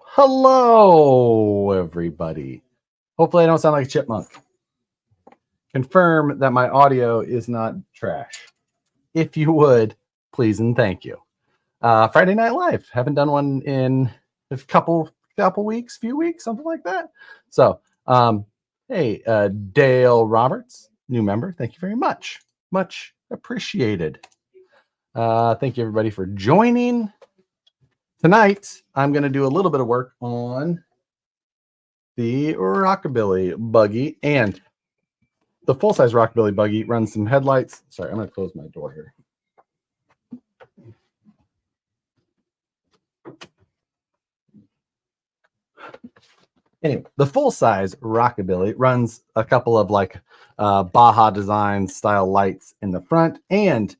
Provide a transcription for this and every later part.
Hello, everybody. Hopefully I don't sound like a chipmunk. Confirm that my audio is not trash. If you would, please and thank you. Friday Night Live. Haven't done one in a couple weeks, few weeks, something like that. So, hey, Dale Roberts, new member. Thank you very much. Much appreciated. Thank you, everybody, for joining. Tonight, I'm going to do a little bit of work on the Rockabilly Buggy, and the full-size Rockabilly Buggy runs some headlights. Sorry, I'm going to close my door here. Anyway, the full-size Rockabilly runs a couple of like Baja Design style lights in the front, and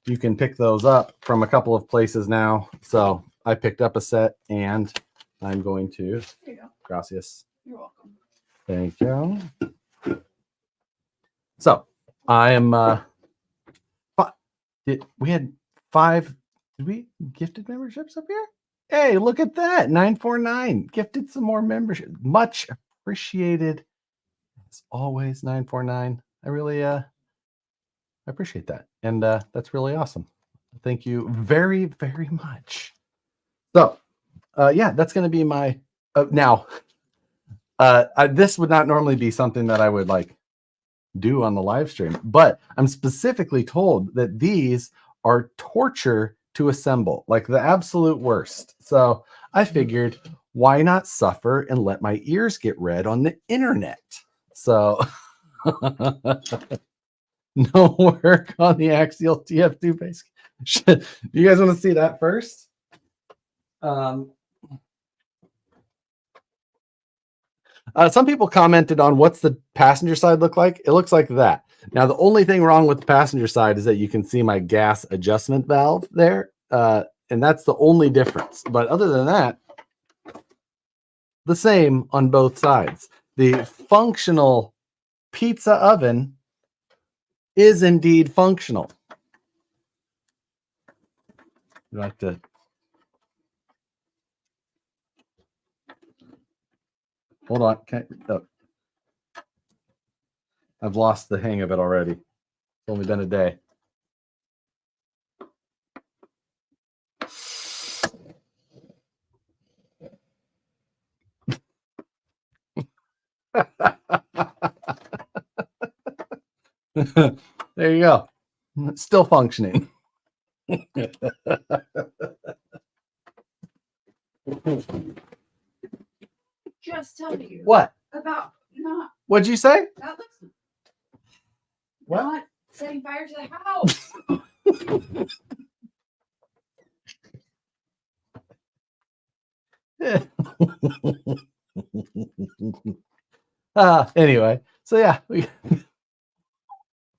you can pick those up from a couple of places now. So I picked up a set, and I'm going to. There you go. Gracias. You're welcome. Thank you. So I am. We had 5. Did we gifted memberships up here? Hey, look at that. 949 gifted some more membership. Much appreciated. As always, 949. I really appreciate that. And that's really awesome. Thank you very, very much. So, yeah, that's going to be my now. This would not normally be something that I would like do on the live stream, but I'm specifically told that these are torture to assemble, like the absolute worst. So I figured, why not suffer and let my ears get red on the internet? So no work on the axial TF2 base. Do you guys want to see that first? Some people commented on what's the passenger side look like. It looks like that. Now, the only thing wrong with the passenger side is that you can see my gas adjustment valve there. And that's the only difference. But other than that, the same on both sides. The functional pizza oven is indeed functional. You like to... Hold on. I've lost the hang of it already. It's only been a day. There you go. It's still functioning. Just tell you. What? About not. What'd you say? That looks. What? Not setting fire to the house. Anyway, so yeah,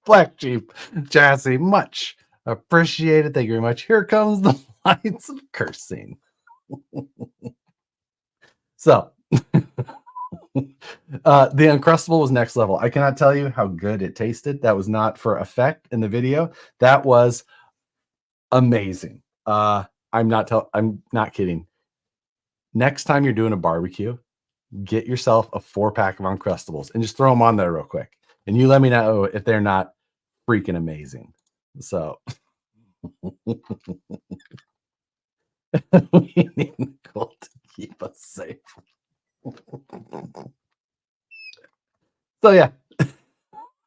Black Jeep chassis, much appreciated. Thank you very much. Here comes the lights of cursing. So the Uncrustable was next level. I cannot tell you how good it tasted. That was not for effect in the video. That was amazing. I'm not kidding. Next time you're doing a barbecue, get yourself a 4-pack of Uncrustables and just throw them on there real quick. And you let me know if they're not freaking amazing. So we need Nicole to keep us safe. So yeah,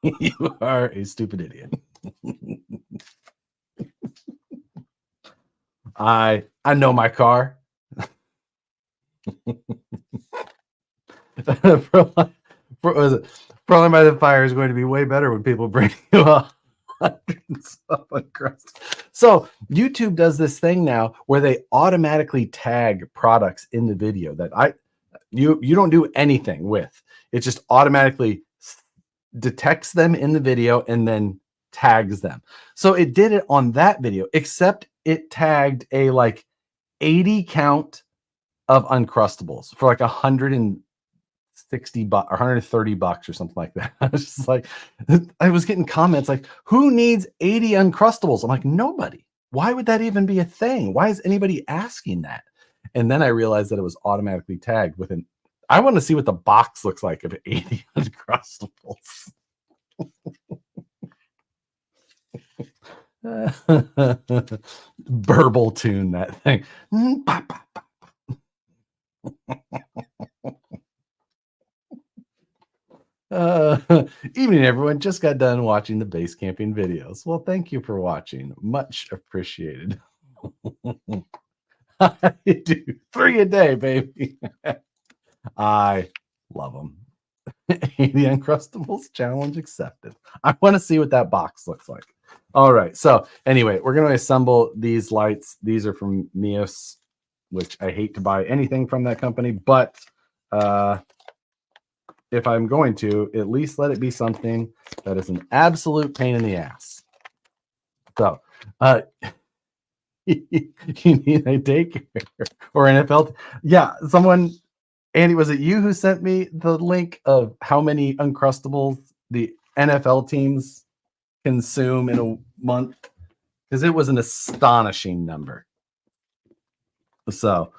you are a stupid idiot. I know my car. Probably by the fire is going to be way better when people bring you up. So YouTube does this thing now where they automatically tag products in the video that you don't do anything with. It just automatically detects them in the video and then tags them. So it did it on that video, except it tagged a like 80 count of Uncrustables for like $160 or $130 or something like that. I was just like, I was getting comments like, who needs 80 Uncrustables? I'm like, nobody. Why would that even be a thing? Why is anybody asking that? And then I realized that it was automatically tagged with an. I want to see what the box looks like of 80 Uncrustables. Burble tune that thing. Evening, everyone. Just got done watching the base camping videos. Well, thank you for watching. Much appreciated. I do 3 a day, baby. I love them. 80 Uncrustables challenge accepted. I want to see what that box looks like. All right. So anyway, we're going to assemble these lights. These are from Mios, which I hate to buy anything from that company, but if I'm going to, at least let it be something that is an absolute pain in the ass. So you need a daycare or NFL. Yeah, someone, Andy, was it you who sent me the link of how many Uncrustables the NFL teams consume in a month? Because it was an astonishing number. So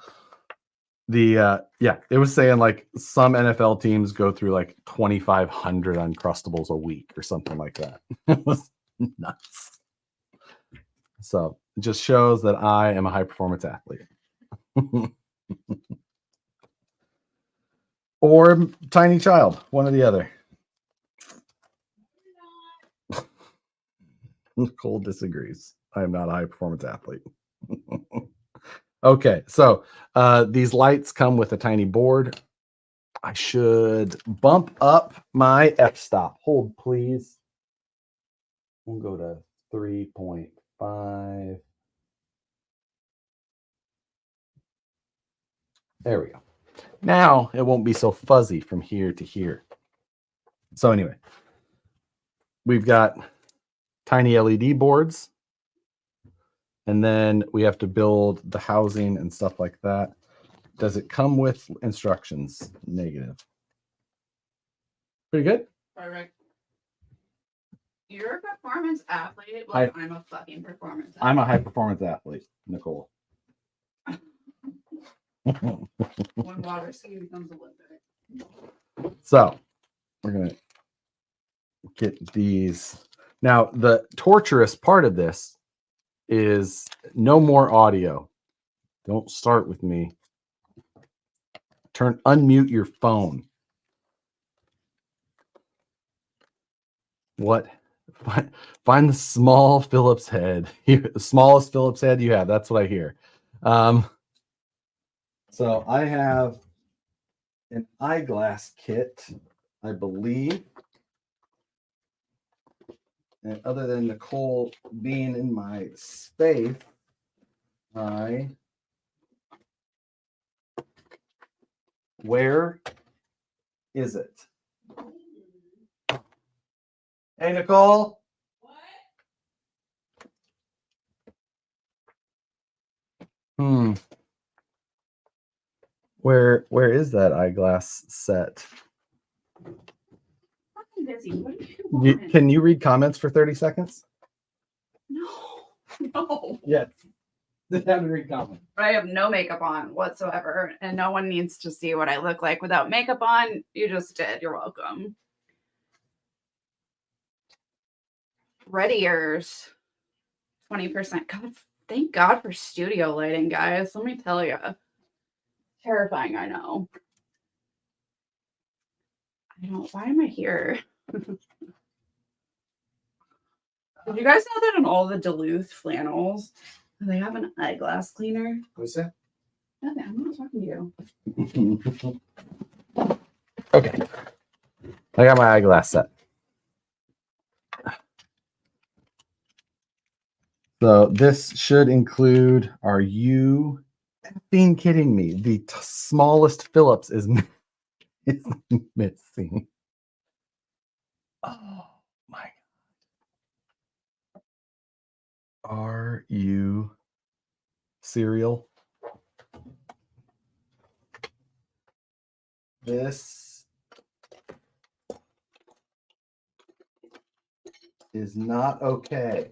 the it was saying like some NFL teams go through like 2,500 Uncrustables a week or something like that. It was nuts. So it just shows that I am a high performance athlete. Or tiny child, one or the other. Nicole disagrees. I am not a high performance athlete. Okay, so these lights come with a tiny board. I should bump up my f-stop. Hold, please. We'll go to 3.5. There we go. Now it won't be so fuzzy from here to here. So anyway, we've got tiny LED boards, and then we have to build the housing and stuff like that. Does it come with instructions? Negative. Pretty good? Perfect. You're a performance athlete. Well, I'm a fucking performance athlete. I'm a high performance athlete, Nicole. When water ski becomes Olympic. So we're going to get these. Now, the torturous part of this is no more audio. Don't start with me. Unmute your phone. What? Find the small Phillips head. The smallest Phillips head you have. That's what I hear. So I have an eyeglass kit, I believe. And other than Nicole being in my space, where is it? Hey, Nicole. What? Where is that eyeglass set? I'm busy. What do you want? Can you read comments for 30 seconds? No. Yes. Sit down and read comments. I have no makeup on whatsoever, and no one needs to see what I look like without makeup on. You just did. You're welcome. Readiers. 20%. God, thank God for studio lighting, guys. Let me tell you. Terrifying, I know. Why am I here? Did you guys know that in all the Duluth flannels, they have an eyeglass cleaner? What's that? Nothing. I'm not talking to you. Okay. I got my eyeglass set. So this should include, are you being kidding me? The smallest Phillips is missing. Oh my God. Are you serial? This is not okay.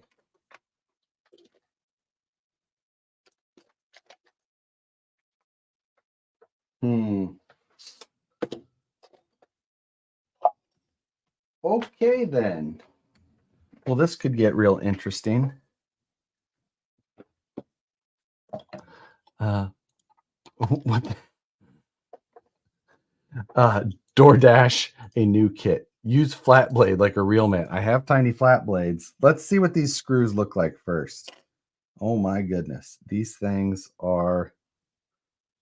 Okay then. Well, this could get real interesting. What? DoorDash a new kit. Use flat blade like a real man. I have tiny flat blades. Let's see what these screws look like first. Oh my goodness. These things are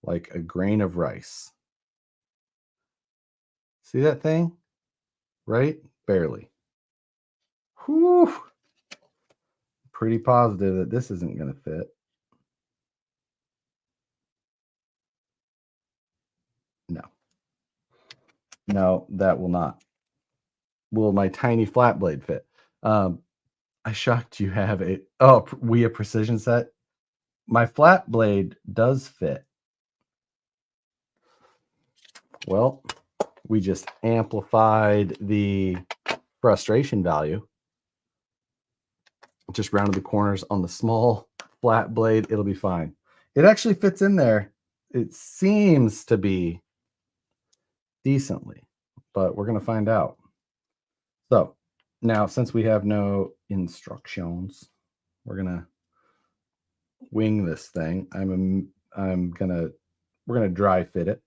like a grain of rice. See that thing? Right? Barely. Whew. Pretty positive that this isn't going to fit. No. No, that will not. Will my tiny flat blade fit? I shocked you have a a precision set. My flat blade does fit. Well, we just amplified the frustration value. Just rounded the corners on the small flat blade. It'll be fine. It actually fits in there. It seems to be decently, but we're going to find out. So now, since we have no instructions, we're going to wing this thing. we're going to dry fit it.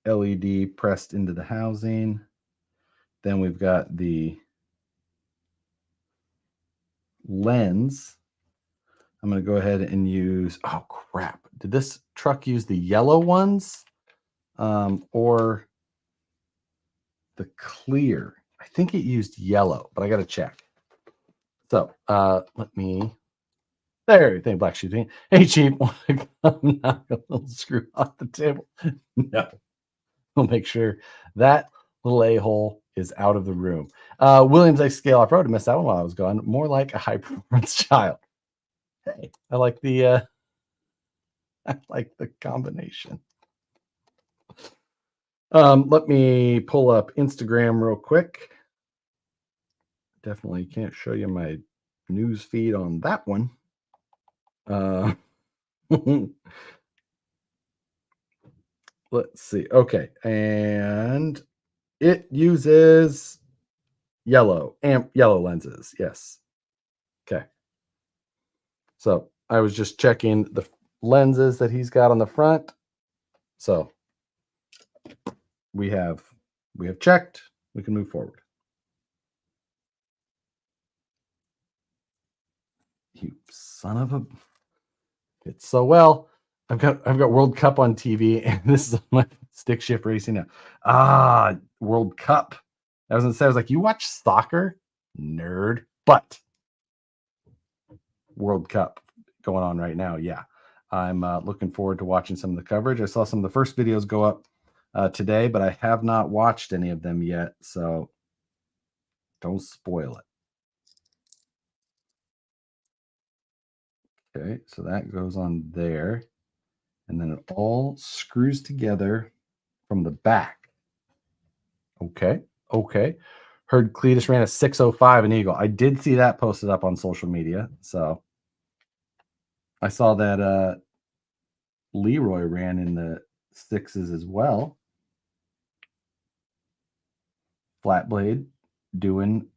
LED pressed into the housing. Then we've got the lens. I'm going to go ahead and use, oh crap. Did this truck use the yellow ones or the clear? I think it used yellow, but I got to check. So let me, there, everything black shooting. Hey, Chief, want to come knock a little screw off the table? No. We'll make sure that little a-hole is out of the room. Williams X Scale Off-Road, I missed that one while I was gone. More like a high-performance child. Hey, I like the combination. Let me pull up Instagram real quick. Definitely can't show you my news feed on that one. Let's see. Okay, and it uses yellow lenses. Yes. Okay. So I was just checking the lenses that he's got on the front. So we have checked. We can move forward. You son of a! It's so well. I've got World Cup on TV, and this is my stick shift racing now. World Cup. I was gonna say, I was like, you watch soccer, nerd, but World Cup going on right now. Yeah, I'm looking forward to watching some of the coverage. I saw some of the first videos go up today, but I have not watched any of them yet, so don't spoil it. Okay, so that goes on there, and then it all screws together from the back. Okay. Heard Cletus ran a 6:05 in Eagle. I did see that posted up on social media, so I saw that Leroy ran in the 6s as well. Flat blade doing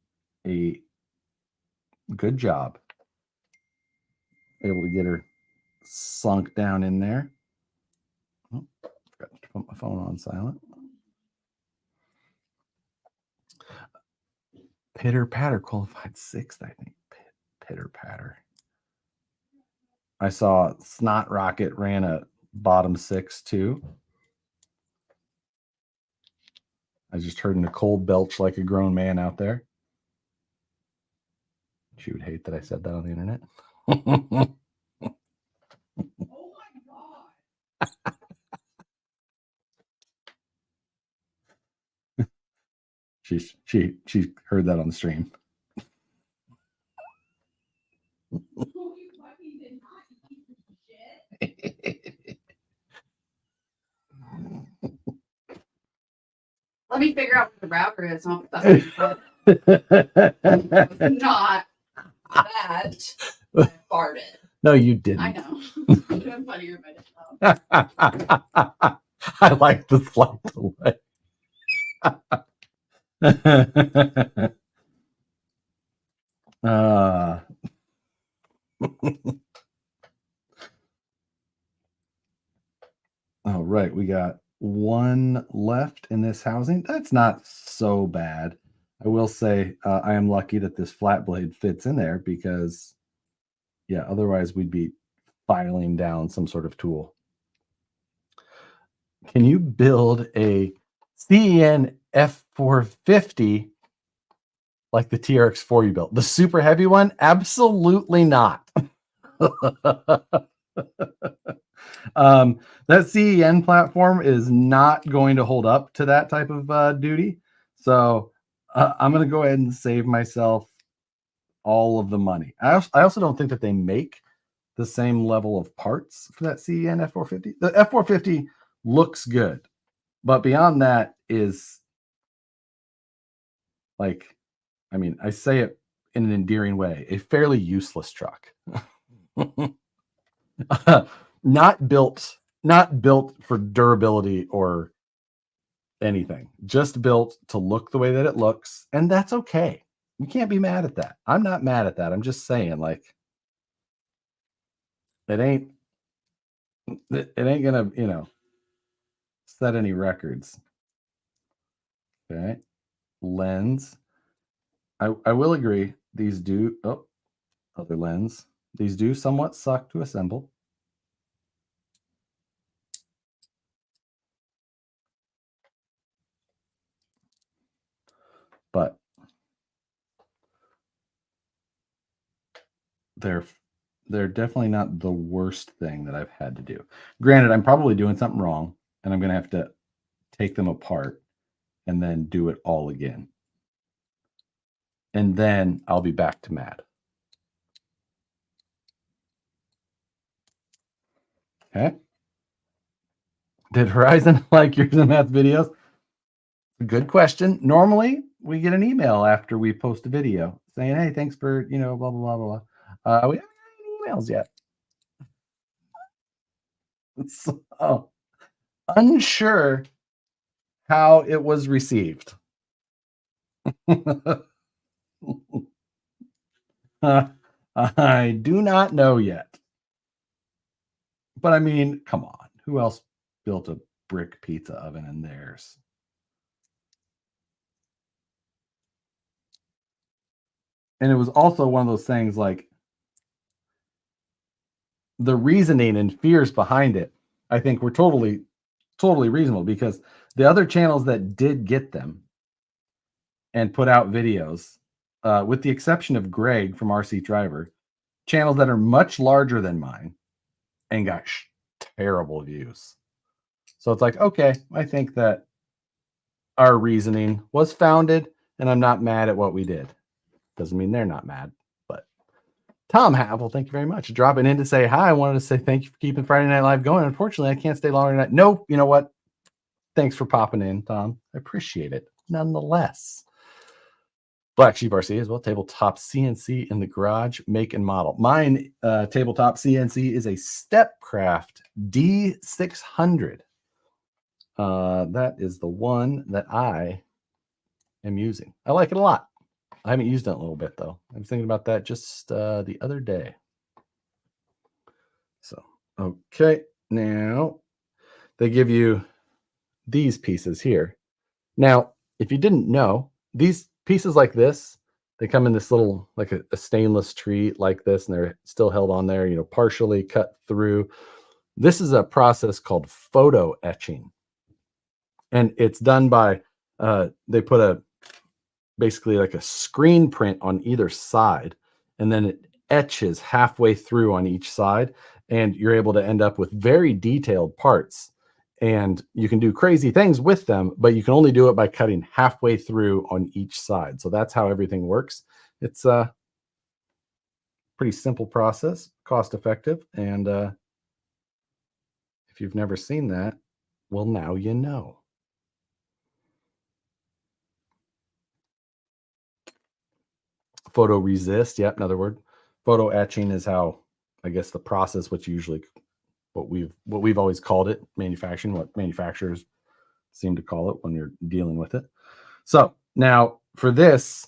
a good job. Able to get her sunk down in there. Oh, forgot to put my phone on silent. Pitter Patter qualified 6th, I think. Pitter Patter. I saw Snot Rocket ran a bottom 6 too. I just heard Nicole belch like a grown man out there. She would hate that I said that on the internet. Oh my God. She heard that on the stream. Let me figure out what the router is. Not that. I farted. No, you didn't. I know. I'm doing funnier by myself. I like the slight delay. All right, we got one left in this housing. That's not so bad. I will say I am lucky that this flat blade fits in there because, yeah, otherwise we'd be filing down some sort of tool. Can you build a CEN F450 like the TRX4 you built? The super heavy one? Absolutely not. That CEN platform is not going to hold up to that type of duty. So I'm going to go ahead and save myself all of the money. I also don't think that they make the same level of parts for that CEN F450. The F450 looks good, but beyond that is like, I mean, I say it in an endearing way, a fairly useless truck. not built for durability or anything, just built to look the way that it looks, and that's okay. You can't be mad at that. I'm not mad at that. I'm just saying, like, it ain't gonna, set any records. Okay. Lens. I will agree, these do, oh, other lens, these do somewhat suck to assemble. But they're definitely not the worst thing that I've had to do. Granted, I'm probably doing something wrong, and I'm going to have to take them apart and then do it all again. And then I'll be back to mad. Okay. Did Horizon like your math videos? Good question. Normally, we get an email after we post a video saying, "Hey, thanks for, blah, blah, blah, blah, blah." We haven't got any emails yet. So, unsure how it was received. I do not know yet. But I mean, come on. Who else built a brick pizza oven in theirs? And it was also one of those things like the reasoning and fears behind it, I think were totally reasonable, because the other channels that did get them and put out videos, with the exception of Greg from RC Driver, channels that are much larger than mine and got terrible views. So it's like, okay, I think that our reasoning was founded, and I'm not mad at what we did. Doesn't mean they're not mad. But Tom Havel, thank you very much. Dropping in to say hi. I wanted to say thank you for keeping Friday Night Live going. Unfortunately, I can't stay longer than that. No, you know what? Thanks for popping in, Tom. I appreciate it nonetheless. Black Sheep RC as well. Tabletop CNC in the garage, make and model. Mine, tabletop CNC, is a Stepcraft D600. That is the one that I am using. I like it a lot. I haven't used it in a little bit, though. I was thinking about that just the other day. So, okay. Now, they give you these pieces here. Now, if you didn't know, these pieces like this, they come in this little, like a stainless tree like this, and they're still held on there, partially cut through. This is a process called photo etching. And it's done by, they put basically like a screen print on either side, and then it etches halfway through on each side, and you're able to end up with very detailed parts. And you can do crazy things with them, but you can only do it by cutting halfway through on each side. So that's how everything works. It's a pretty simple process, cost effective. And if you've never seen that, well, now you know. Photo resist, yep, another word. Photo etching is how, I guess, the process, what we've always called it, manufacturing, what manufacturers seem to call it when you're dealing with it. So now for this,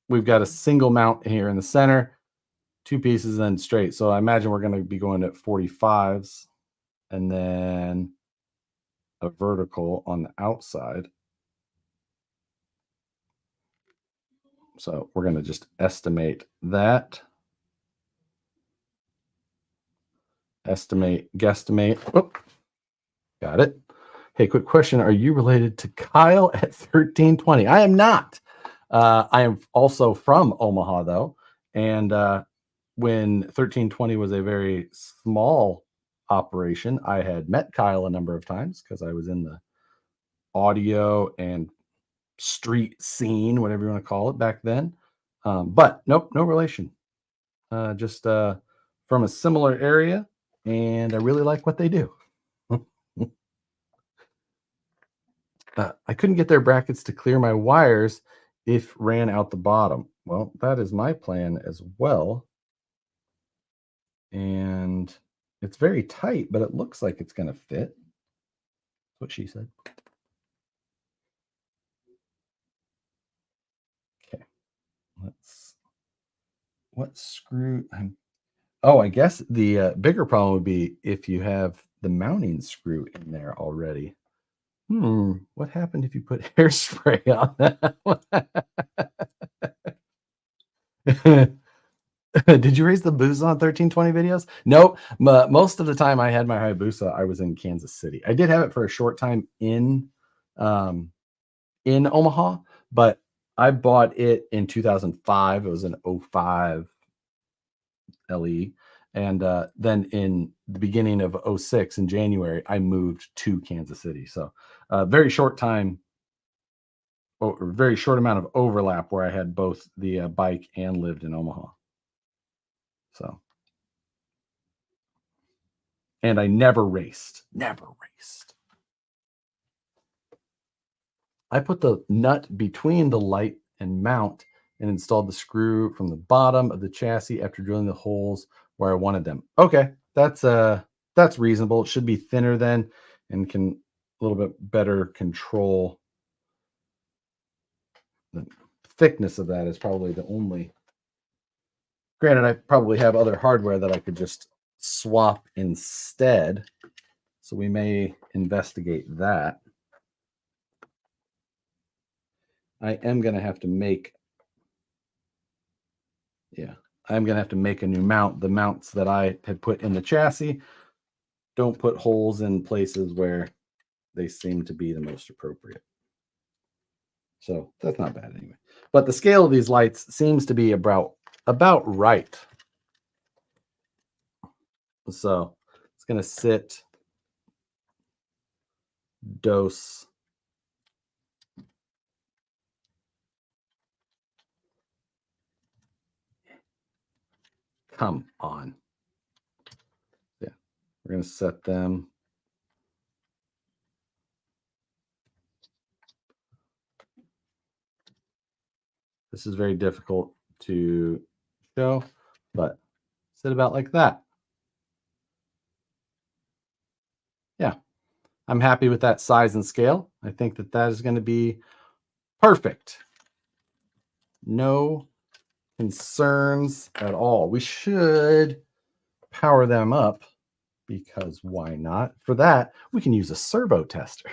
we've got a single mount here in the center, 2 pieces, and then straight. So I imagine we're going to be going at 45s and then a vertical on the outside. So we're going to just estimate that. Estimate, guesstimate. Oh, got it. Hey, quick question. Are you related to Kyle at 1320? I am not. I am also from Omaha, though. And when 1320 was a very small operation, I had met Kyle a number of times because I was in the audio and street scene, whatever you want to call it, back then. But nope, no relation. Just from a similar area, and I really like what they do. I couldn't get their brackets to clear my wires if ran out the bottom. Well, that is my plan as well. And it's very tight, but it looks like it's going to fit. That's what she said. Okay. What screw? Oh, I guess the bigger problem would be if you have the mounting screw in there already. What happened if you put hairspray on that? Did you raise the Hayabusa on 1320 videos? Nope. Most of the time I had my Hayabusa, I was in Kansas City. I did have it for a short time in Omaha, but I bought it in 2005. It was an 05 LE. And then in the beginning of 06 in January, I moved to Kansas City. So very short time, or very short amount of overlap where I had both the bike and lived in Omaha. So, and I never raced. I put the nut between the light and mount and installed the screw from the bottom of the chassis after drilling the holes where I wanted them. Okay, that's reasonable. It should be thinner then and can a little bit better control. The thickness of that is probably the only. Granted, I probably have other hardware that I could just swap instead. So we may investigate that. I am going to have to make, I'm going to have to make a new mount. The mounts that I had put in the chassis don't put holes in places where they seem to be the most appropriate. So that's not bad anyway. But the scale of these lights seems to be about right. So it's going to sit, dose, come on. Yeah, we're going to set them. This is very difficult to show, but sit about like that. Yeah, I'm happy with that size and scale. I think that that is going to be perfect. No concerns at all. We should power them up because why not? For that, we can use a servo tester.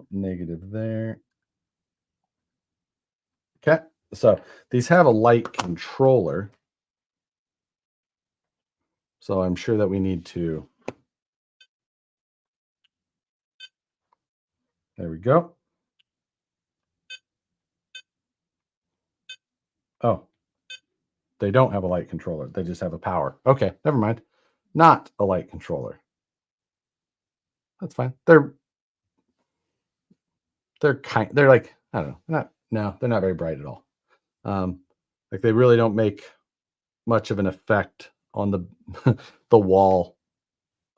Negative there. Okay, so these have a light controller. So I'm sure that we need to. There we go. Oh, they don't have a light controller. They just have a power. Okay, never mind. Not a light controller. That's fine. They're like, I don't know. They're not very bright at all. Like they really don't make much of an effect on the the wall.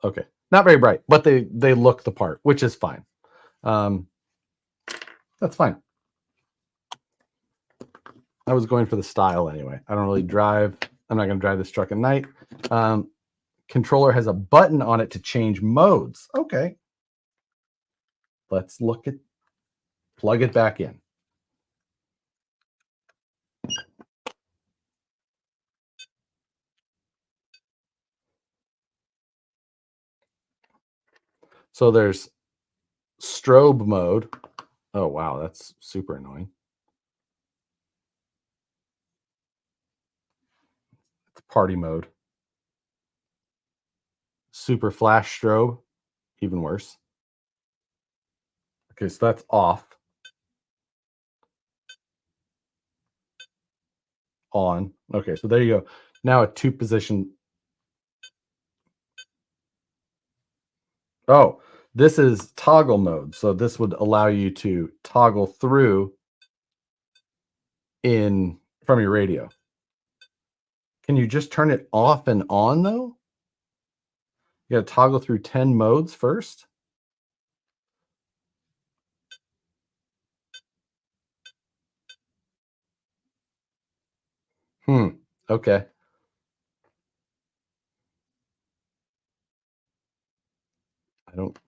Okay, not very bright, but they look the part, which is fine. That's fine. I was going for the style anyway. I don't really drive I'm not going to drive this truck at night. Controller has a button on it to change modes. Okay. Let's plug it back in. So there's strobe mode. Oh, wow. That's super annoying. It's party mode. Super flash strobe. Even worse. Okay, so that's off. On. Okay, so there you go. Now a 2-position. Oh, this is toggle mode. So this would allow you to toggle through from your radio. Can you just turn it off and on though? You got to toggle through 10 modes first. Okay. I don't.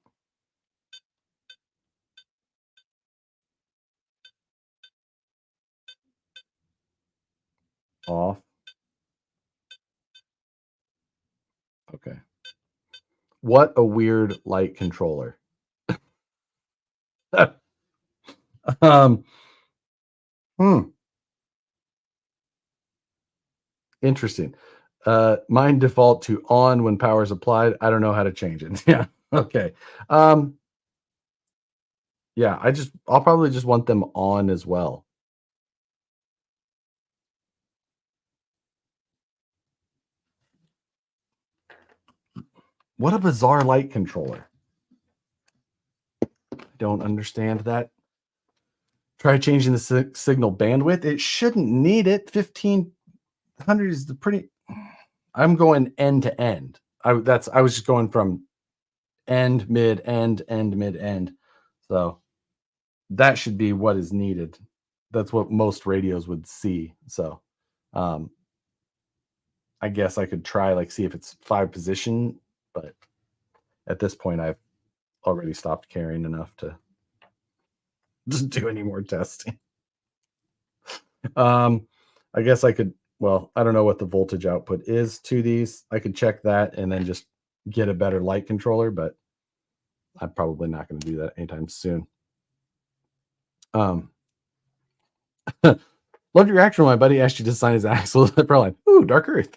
Off. Okay. What a weird light controller. um. Interesting. Mine default to on when power is applied. I don't know how to change it. Yeah. Okay. Yeah, I'll probably just want them on as well. What a bizarre light controller. Don't understand that. Try changing the signal bandwidth. It shouldn't need it. 1500 is the pretty. I'm going end to end. I was just going from end, mid, end, mid, end. So that should be what is needed. That's what most radios would see. So I guess I could try see if it's 5-position, but at this point I've already stopped caring enough to just do any more testing. I guess I could, well, I don't know what the voltage output is to these. I could check that and then just get a better light controller, but I'm probably not going to do that anytime soon. Loved your reaction when my buddy asked you to sign his axle. Probably, ooh, Dark Earth.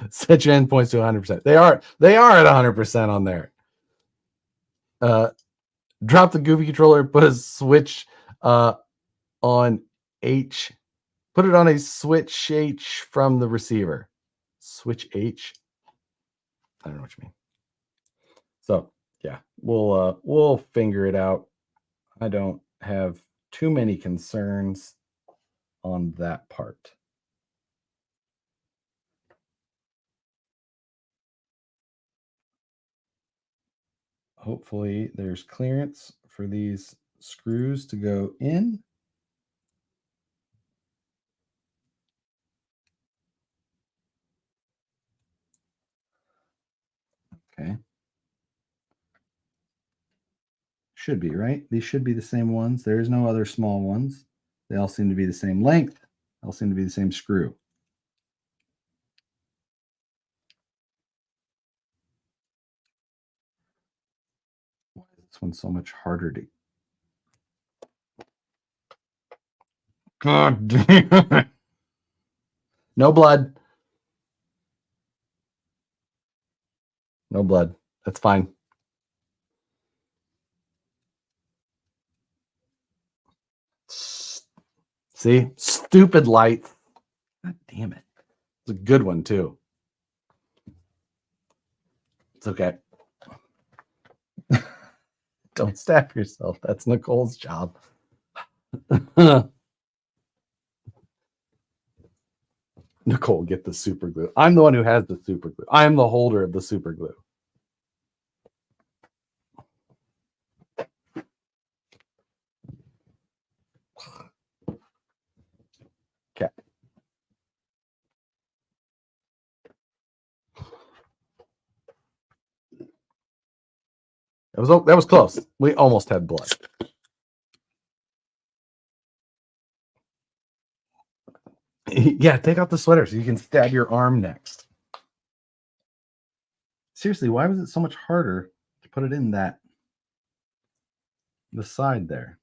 Set your endpoints to 100%. They are at 100% on there. Drop the goofy controller, put a switch on H. Put it on a switch H from the receiver. Switch H. I don't know what you mean. So yeah, we'll figure it out. I don't have too many concerns on that part. Hopefully there's clearance for these screws to go in. Okay. Should be, right? These should be the same ones. There is no other small ones. They all seem to be the same length. They all seem to be the same screw. Why is this one so much harder to... God damn it. No blood. No blood. That's fine. See? Stupid light. God damn it. It's a good one, too. It's okay. Don't stab yourself. That's Nicole's job. Nicole, get the super glue. I'm the one who has the super glue. I am the holder of the super glue. Okay. That was close. We almost had blood. Yeah, take out the sweater so you can stab your arm next. Seriously, why was it so much harder to put it in the side there?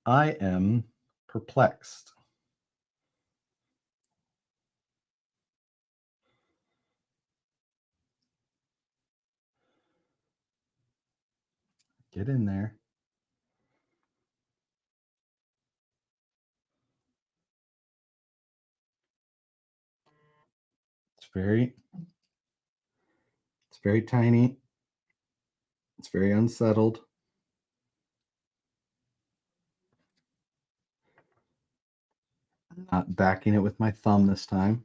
I am perplexed. Get in there. It's very tiny. It's very unsettled. I'm not backing it with my thumb this time.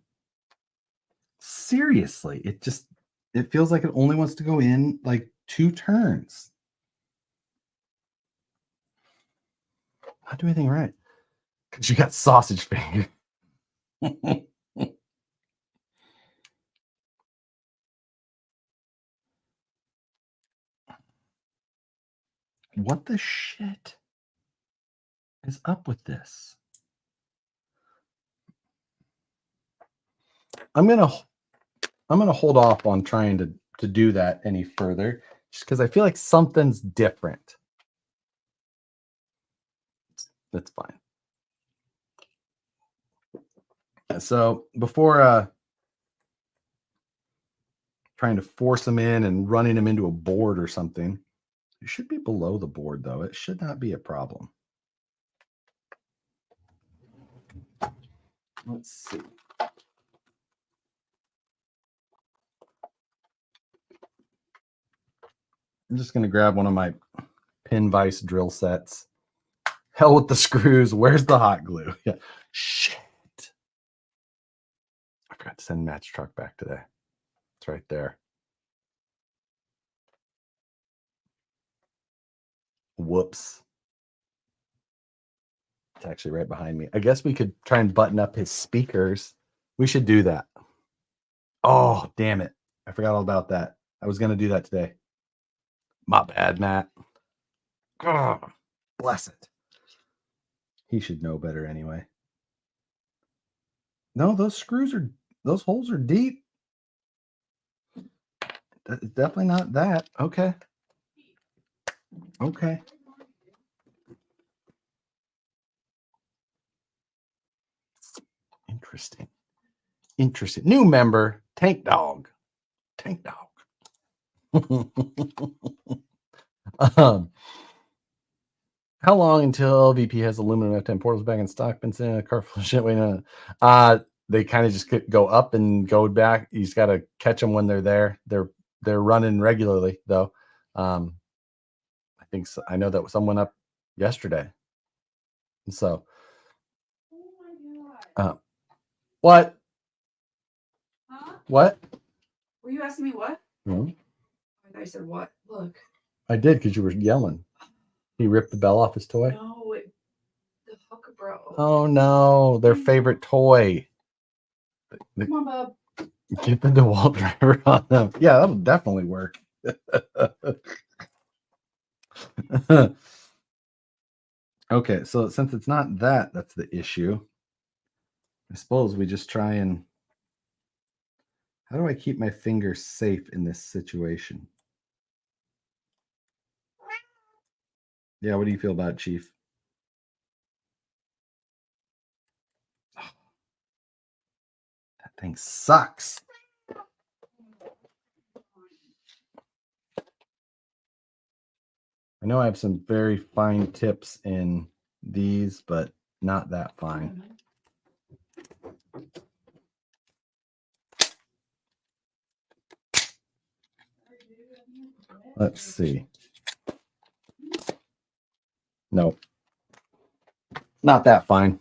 Seriously, it feels like it only wants to go in like 2 turns. Not do anything right. Because you got sausage finger. What the shit is up with this? I'm gonna hold off on trying to do that any further, just because I feel like something's different. That's fine. So before trying to force them in and running them into a board or something, it should be below the board though. It should not be a problem. Let's see. I'm just going to grab one of my pin vise drill sets. Hell with the screws. Where's the hot glue? Yeah. Shit. I forgot to send Matt's truck back today. It's right there. Whoops. It's actually right behind me. I guess we could try and button up his speakers. We should do that. Oh, damn it. I forgot all about that. I was going to do that today. My bad, Matt. Oh, bless it. He should know better anyway. No, those holes are deep. Definitely not that. Okay. Okay. Interesting. New member, Tank Dog. How long until VP has aluminum F10 portals back in stock? Been sitting in a car full of shit waiting on. They kind of just go up and go back. You just got to catch them when they're there. They're running regularly though. I think so. I know that someone up yesterday. So, what? Huh? What? Were you asking me what? Hmm? I thought you said what? Look. I did because you were yelling. He ripped the bell off his toy. No, the hook broke. Oh no, their favorite toy. Come on, bub. Get the DeWalt driver on them. Yeah, that'll definitely work. Okay, so since it's not that's the issue. I suppose we just try and... How do I keep my fingers safe in this situation? Yeah, what do you feel about it, Chief? Oh, that thing sucks. I know I have some very fine tips in these, but not that fine. Let's see. No, not that fine.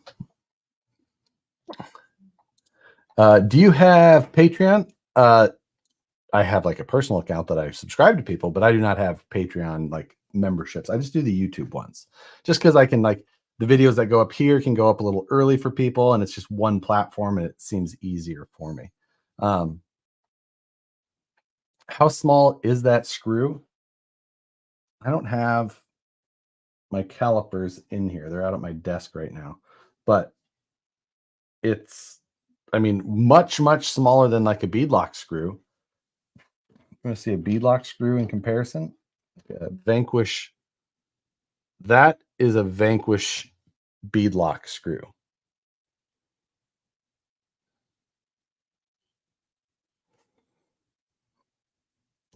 Do you have Patreon? I have like a personal account that I subscribe to people, but I do not have Patreon like memberships. I just do the YouTube ones, just because I can like the videos that go up here can go up a little early for people, and it's just one platform, and it seems easier for me. How small is that screw? I don't have my calipers in here. They're out at my desk right now. But it's, I mean, much, much smaller than like a beadlock screw. I'm going to see a beadlock screw in comparison. Vanquish. That is a Vanquish beadlock screw.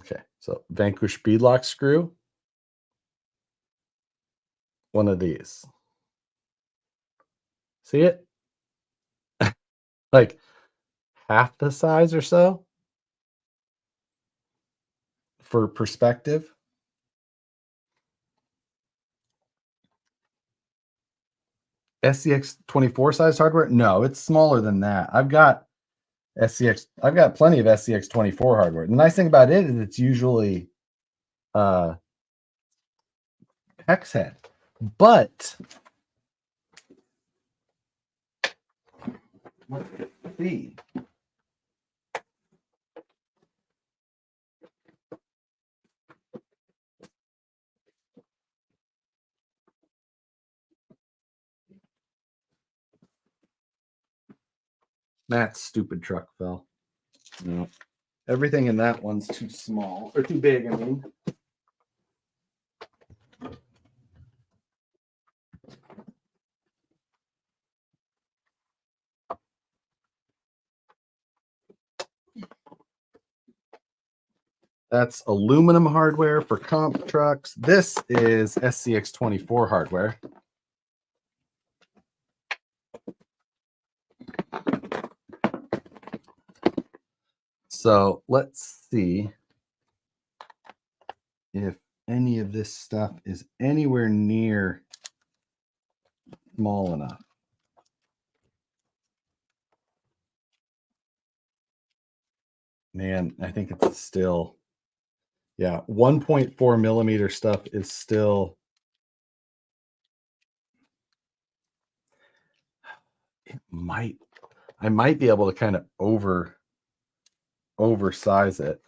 Okay, so Vanquish beadlock screw. One of these. See it? Like half the size or so. For perspective. SCX 24 size hardware? No, it's smaller than that. I've got plenty of SCX 24 hardware. The nice thing about it is it's usually hex head. But let's see. That stupid truck fell. No. Everything in that one's too small or too big, I mean. That's aluminum hardware for comp trucks. This is SCX 24 hardware. So let's see if any of this stuff is anywhere near small enough. Man, I think it's still, yeah, 1.4 millimeter stuff is still, I might be able to kind of oversize it.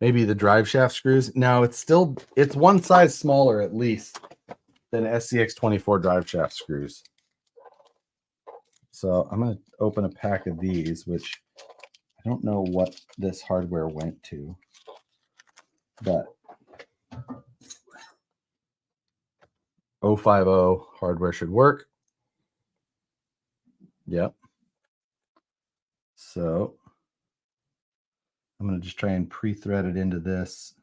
Maybe the drive shaft screws. No, it's one size smaller at least than SCX 24 drive shaft screws. So I'm going to open a pack of these, which I don't know what this hardware went to, but 050 hardware should work. Yep. So I'm going to just try and pre-thread it into this.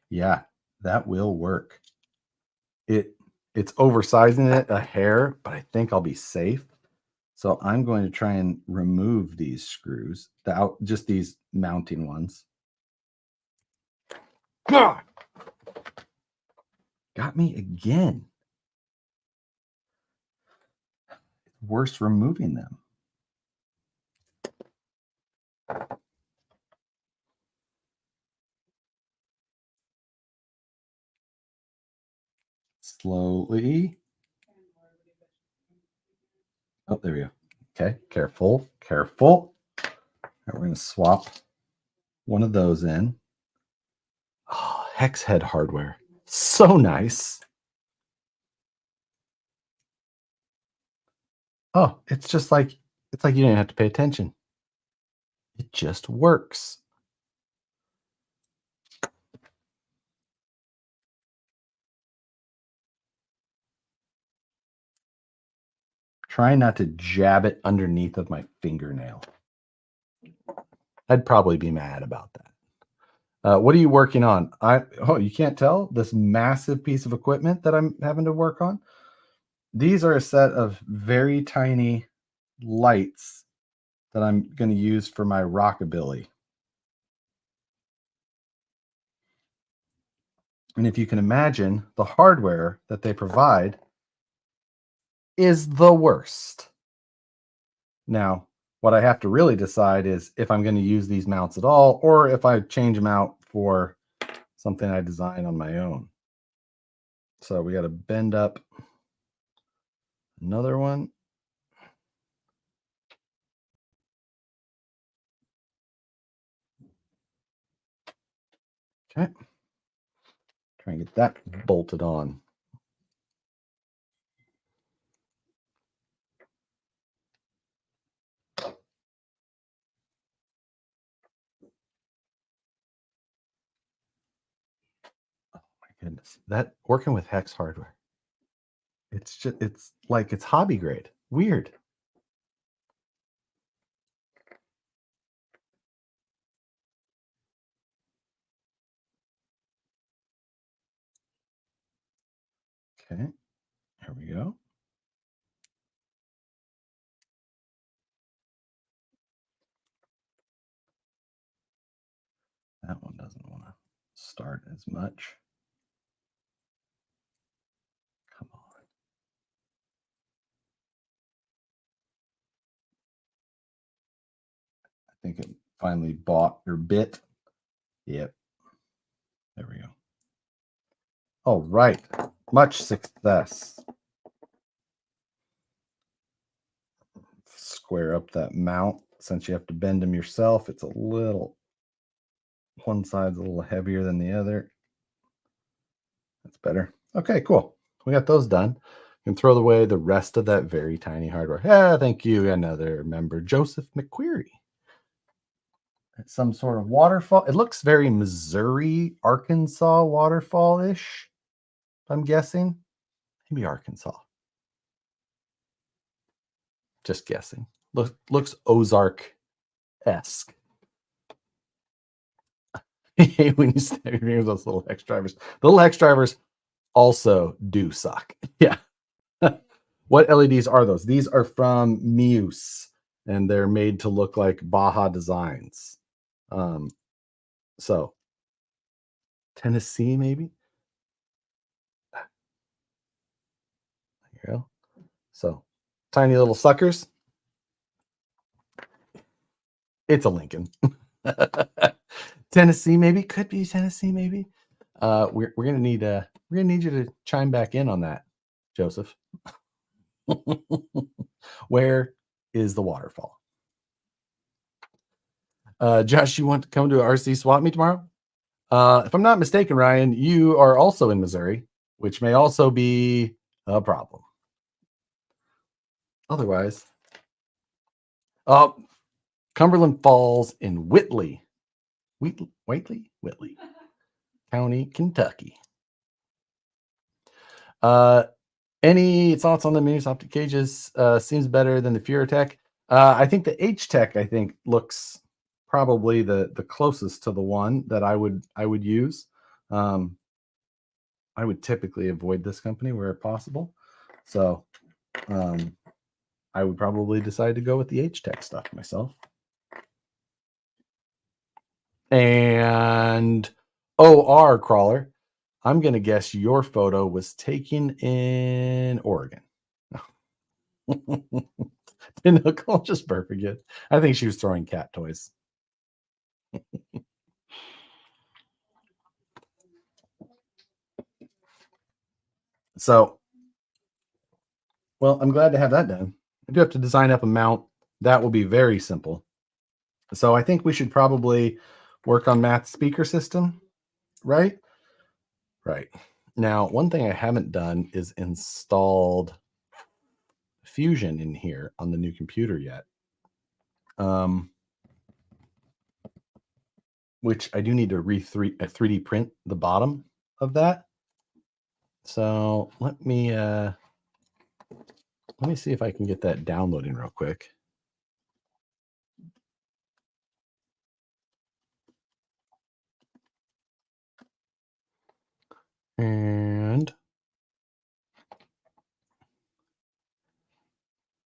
Yeah, that will work. It's oversizing it a hair, but I think I'll be safe. So I'm going to try and remove these screws, just these mounting ones. God! Got me again. Worse removing them. Slowly. Oh, there we go. Okay, careful, careful. All right, we're going to swap one of those in. Oh, hex head hardware. So nice. Oh, it's like you didn't have to pay attention. It just works. Try not to jab it underneath of my fingernail. I'd probably be mad about that. What are you working on? You can't tell this massive piece of equipment that I'm having to work on. These are a set of very tiny lights that I'm going to use for my rockabilly. And if you can imagine, the hardware that they provide is the worst. Now, what I have to really decide is if I'm going to use these mounts at all, or if I change them out for something I design on my own. So we got to bend up another one. Okay. Try and get that bolted on. Oh my goodness. That working with hex hardware. It's like it's hobby grade. Weird. Okay. Here we go. That one doesn't want to start as much. Come on. I think it finally bought or bit. Yep. There we go. All right. Much success. Square up that mount. Since you have to bend them yourself, it's a little, one side's a little heavier than the other. That's better. Okay, cool. We got those done. You can throw away the rest of that very tiny hardware. Yeah, thank you. Another member, Joseph McQuarrie. It's some sort of waterfall. It looks very Missouri, Arkansas waterfall-ish, I'm guessing. Maybe Arkansas. Just guessing. Looks Ozark-esque. When you snap your fingers, those little hex drivers. The little hex drivers also do suck. Yeah. What LEDs are those? These are from Muse, and they're made to look like Baja Designs. So Tennessee, maybe. There you go. So tiny little suckers. It's a Lincoln. Tennessee, maybe. Could be Tennessee, maybe. We're gonna need you to chime back in on that, Joseph. Where is the waterfall? Josh, you want to come to RC Swap Meet tomorrow? If I'm not mistaken, Ryan, you are also in Missouri, which may also be a problem. Otherwise, Cumberland Falls in Whitley County, Kentucky. Any thoughts on the Muse optic cages? Seems better than the Furatech. I think the H-Tech, looks probably the closest to the one that I would use. I would typically avoid this company where possible. So I would probably decide to go with the H-Tech stuff myself. And OR Crawler, I'm going to guess your photo was taken in Oregon. Did Nicole just burp again? I think she was throwing cat toys. So, well, I'm glad to have that done. I do have to design up a mount. That will be very simple. So I think we should probably work on Matt's speaker system, right? Right. Now, one thing I haven't done is installed Fusion in here on the new computer yet. Which I do need to 3D print the bottom of that. So let me see if I can get that downloading real quick. And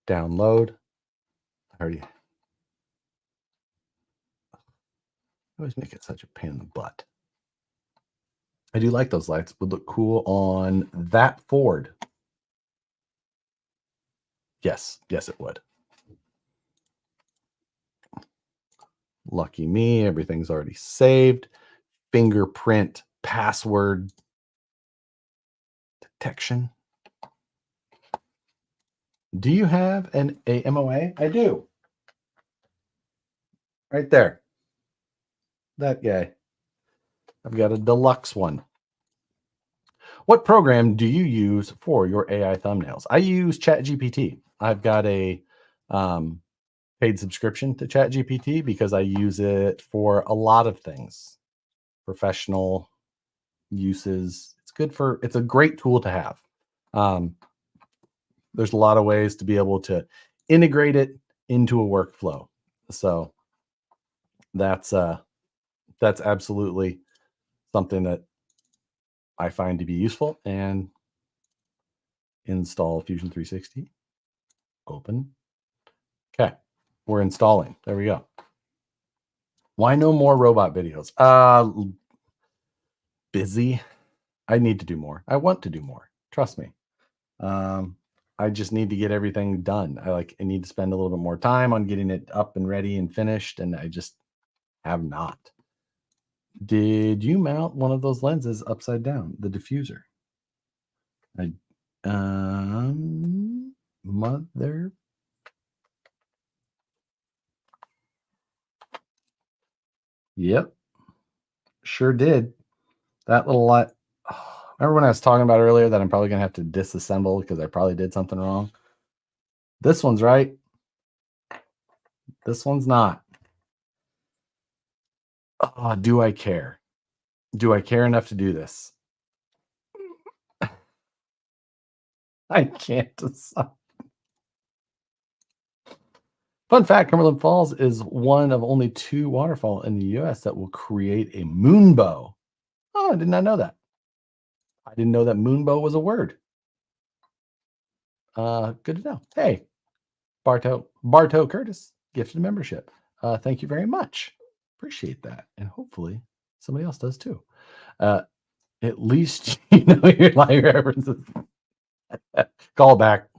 download. I always make it such a pain in the butt. I do like those lights. Would look cool on that Ford. Yes, it would. Lucky me, everything's already saved. Fingerprint, password detection. Do you have a MOA? I do. Right there. That guy. I've got a deluxe one. What program do you use for your AI thumbnails? I use ChatGPT. I've got a paid subscription to ChatGPT because I use it for a lot of things, professional uses. It's a great tool to have. There's a lot of ways to be able to integrate it into a workflow. So that's absolutely something that I find to be useful. And install Fusion 360. Open. Okay, we're installing. There we go. Why no more robot videos? Busy. I need to do more. I want to do more. Trust me. I just need to get everything done. I need to spend a little bit more time on getting it up and ready and finished, and I just have not. Did you mount one of those lenses upside down, the diffuser? Mother. Yep, sure did. That little light. Remember when I was talking about earlier that I'm probably going to have to disassemble because I probably did something wrong? This one's right. This one's not. Oh, do I care? Do I care enough to do this? I can't decide. Fun fact, Cumberland Falls is one of only 2 waterfall in the U.S. that will create a moonbow. Oh, I did not know that. I didn't know that moonbow was a word. Good to know. Hey, Bartow Curtis, gifted membership. Thank you very much. Appreciate that. And hopefully somebody else does too. At least you know your line references. Call back.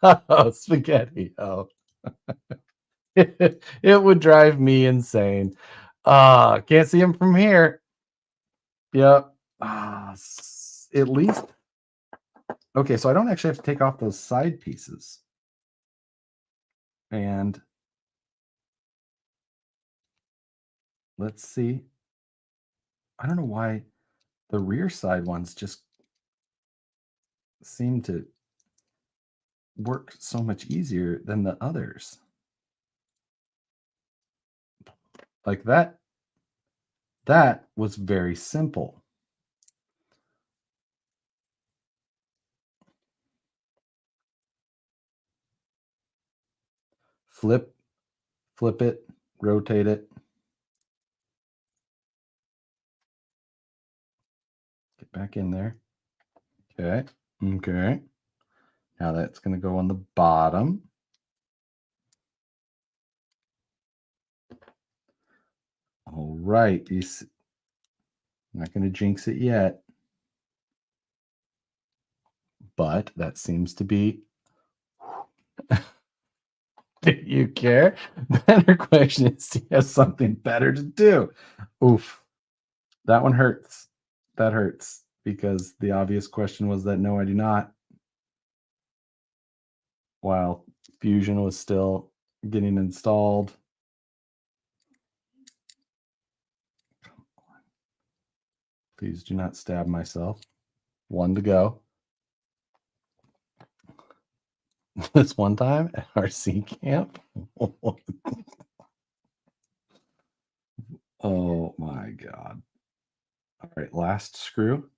Oh, spaghetti. Oh. It would drive me insane. Can't see him from here. Yep. At least. Okay, so I don't actually have to take off those side pieces. And let's see. I don't know why the rear side ones just seem to work so much easier than the others. Like that was very simple. Flip it, rotate it. Get back in there. Okay. Okay. Now that's going to go on the bottom. All right. I'm not going to jinx it yet. But that seems to be. Do you care? The better question is, do you have something better to do? Oof. That one hurts. That hurts because the obvious question was that no, I do not. While Fusion was still getting installed. Please do not stab myself. 1 to go. This one time at RC camp. Oh my God. All right, last screw.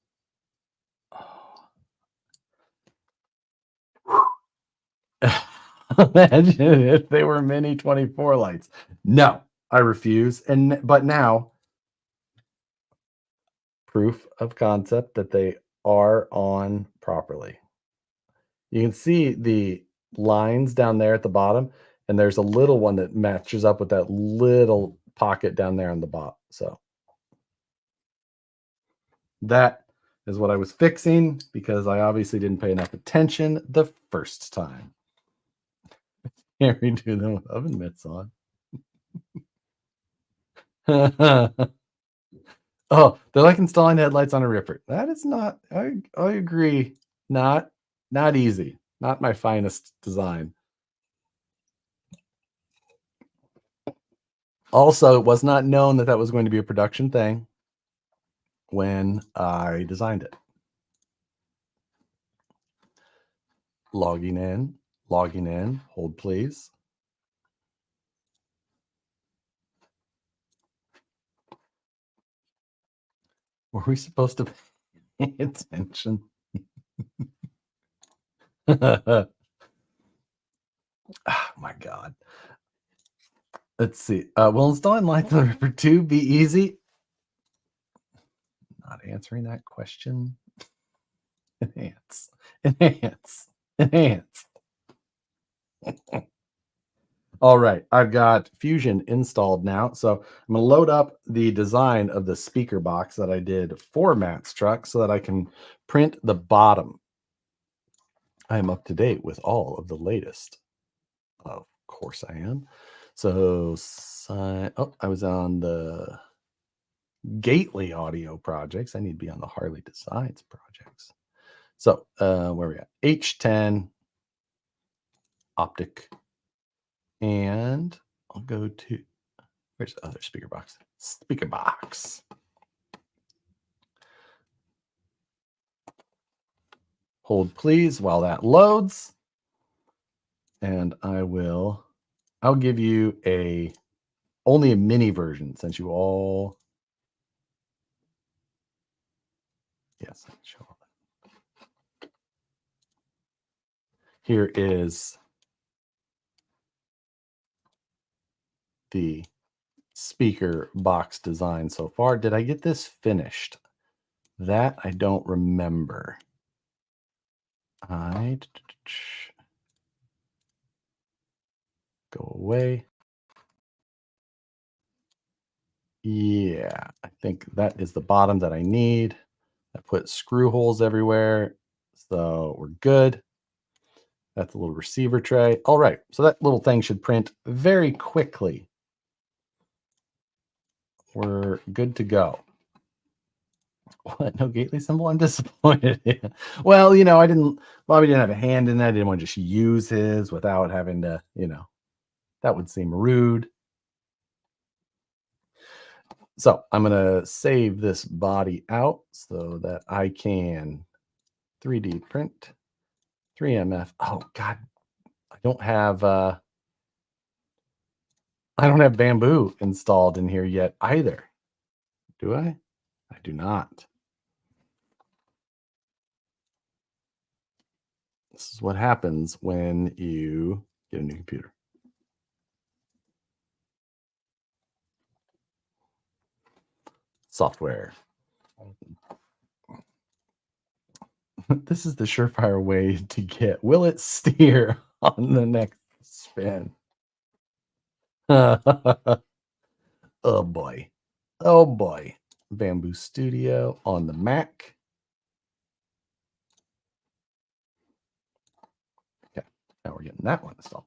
Imagine if they were mini 24 lights. No, I refuse. But now, proof of concept that they are on properly. You can see the lines down there at the bottom, and there's a little one that matches up with that little pocket down there on the bottom. So that is what I was fixing because I obviously didn't pay enough attention the first time. Can't redo them with oven mitts on. Oh, they're like installing headlights on a Ripper. That is not, I agree, not easy. Not my finest design. Also, it was not known that that was going to be a production thing when I designed it. Logging in, hold please. Were we supposed to pay attention? Oh my God. Let's see. Will installing Light the Ripper 2 be easy? Not answering that question. Enhance. All right, I've got Fusion installed now. So I'm going to load up the design of the speaker box that I did for Matt's truck so that I can print the bottom. I am up to date with all of the latest. Of course I am. So, I was on the Gately audio projects. I need to be on the Harley Designs projects. So, where are we at? H10 optic. And I'll go to, where's the other speaker box? Speaker box. Hold please while that loads. And I'll give you only a mini version since you all, yes, I can show all that. Here is the speaker box design so far. Did I get this finished? That I don't remember. Go away. Yeah, I think that is the bottom that I need. I put screw holes everywhere, so we're good. That's a little receiver tray. All right, so that little thing should print very quickly. We're good to go. What? No Gately symbol? I'm disappointed. Well, Bobby didn't have a hand in that. I didn't want to just use his without having to, that would seem rude. So I'm going to save this body out so that I can 3D print 3MF. Oh God, I don't have bamboo installed in here yet either. Do I? I do not. This is what happens when you get a new computer. Software. This is the surefire way to get. Will it steer on the next spin? Oh boy. Oh boy. Bamboo Studio on the Mac. Okay, now we're getting that one installed.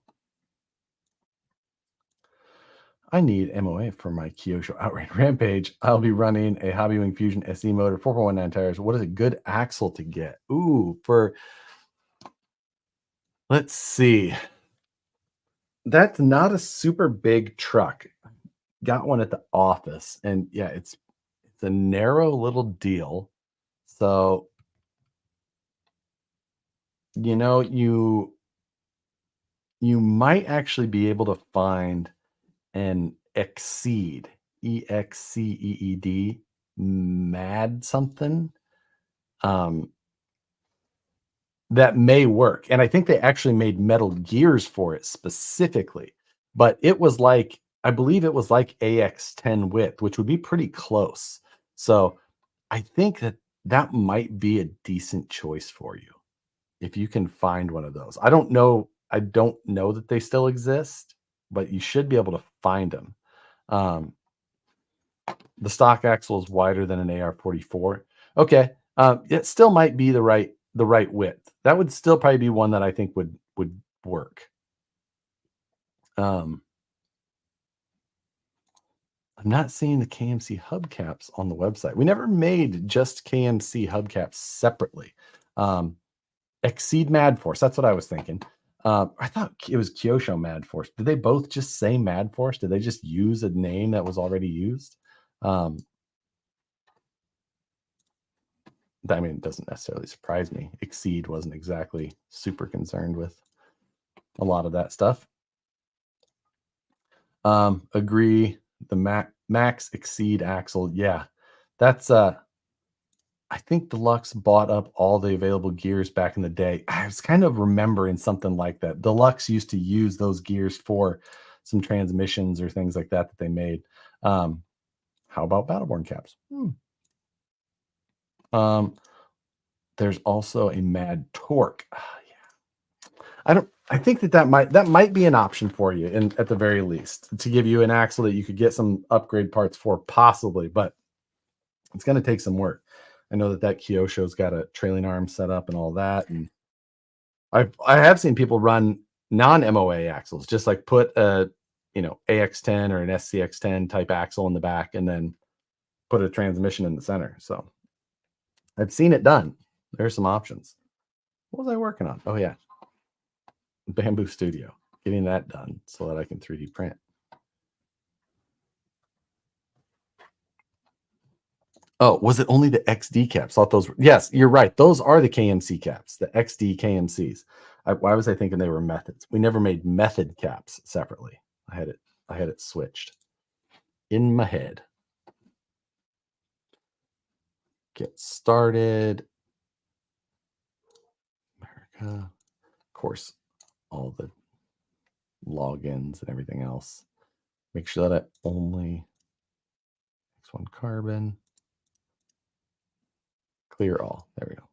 I need MOA for my Kyosho Outright Rampage. I'll be running a Hobbywing Fusion SE motor, 4.19 tires. What is a good axle to get? Ooh, let's see. That's not a super big truck. Got one at the office, and yeah, it's a narrow little deal. So, you might actually be able to find an Exceed, EXCEED, mad something. That may work. And I think they actually made metal gears for it specifically, but I believe it was like AX10 width, which would be pretty close. So I think that might be a decent choice for you if you can find one of those. I don't know that they still exist, but you should be able to find them. The stock axle is wider than an AR-44. Okay. It still might be the right width. That would still probably be one that I think would work. I'm not seeing the KMC hubcaps on the website. We never made just KMC hubcaps separately. Exceed Mad Force. That's what I was thinking. I thought it was Kyosho Mad Force. Did they both just say Mad Force? Did they just use a name that was already used? I mean, it doesn't necessarily surprise me. Exceed wasn't exactly super concerned with a lot of that stuff. Agree. The Max Exceed axle. Yeah, that's I think Deluxe bought up all the available gears back in the day. I was kind of remembering something like that. Deluxe used to use those gears for some transmissions or things like that they made. How about Battleborn caps? There's also a Mad Torque. Yeah. I think that might be an option for you, and at the very least, to give you an axle that you could get some upgrade parts for, possibly, but it's going to take some work. I know that Kyosho's got a trailing arm set up and all that, and I have seen people run non-MOA axles, just like put a AX10 or an SCX10 type axle in the back, and then put a transmission in the center. So I've seen it done. There's some options. What was I working on? Oh yeah, Bamboo Studio, getting that done so that I can 3D print. Oh, was it only the XD caps? Thought those were, yes, you're right. Those are the KMC caps, the XD KMCs. Why was I thinking they were methods? We never made method caps separately. I had it switched in my head. Get started. America. Of course, all the logins and everything else. Make sure that I only X1 carbon. Clear all. There we go.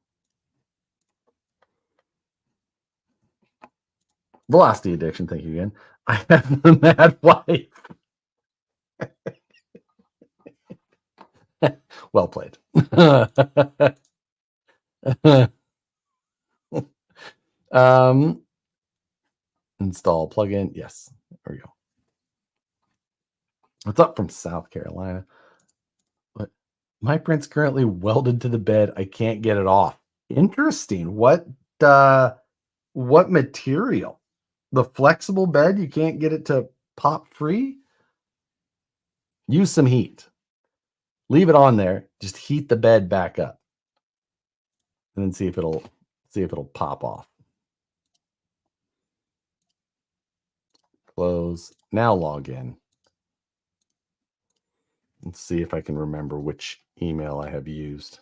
Velocity addiction. Thank you again. I have the mad wife. Well played. Install plugin. Yes. There we go. What's up from South Carolina? But my print's currently welded to the bed. I can't get it off. Interesting. What material? The flexible bed, you can't get it to pop free? Use some heat. Leave it on there. Just heat the bed back up. And then see if it'll pop off. Close. Now log in. Let's see if I can remember which email I have used.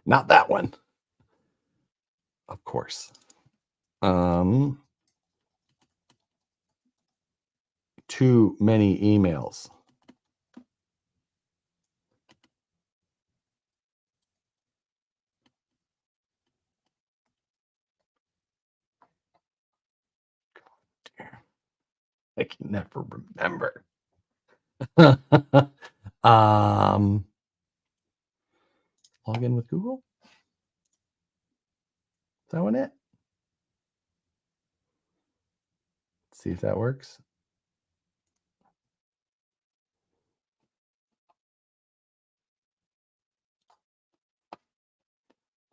Not that one. Of course. Too many emails. I can never remember. Log in with Google. Is that one it? Let's see if that works.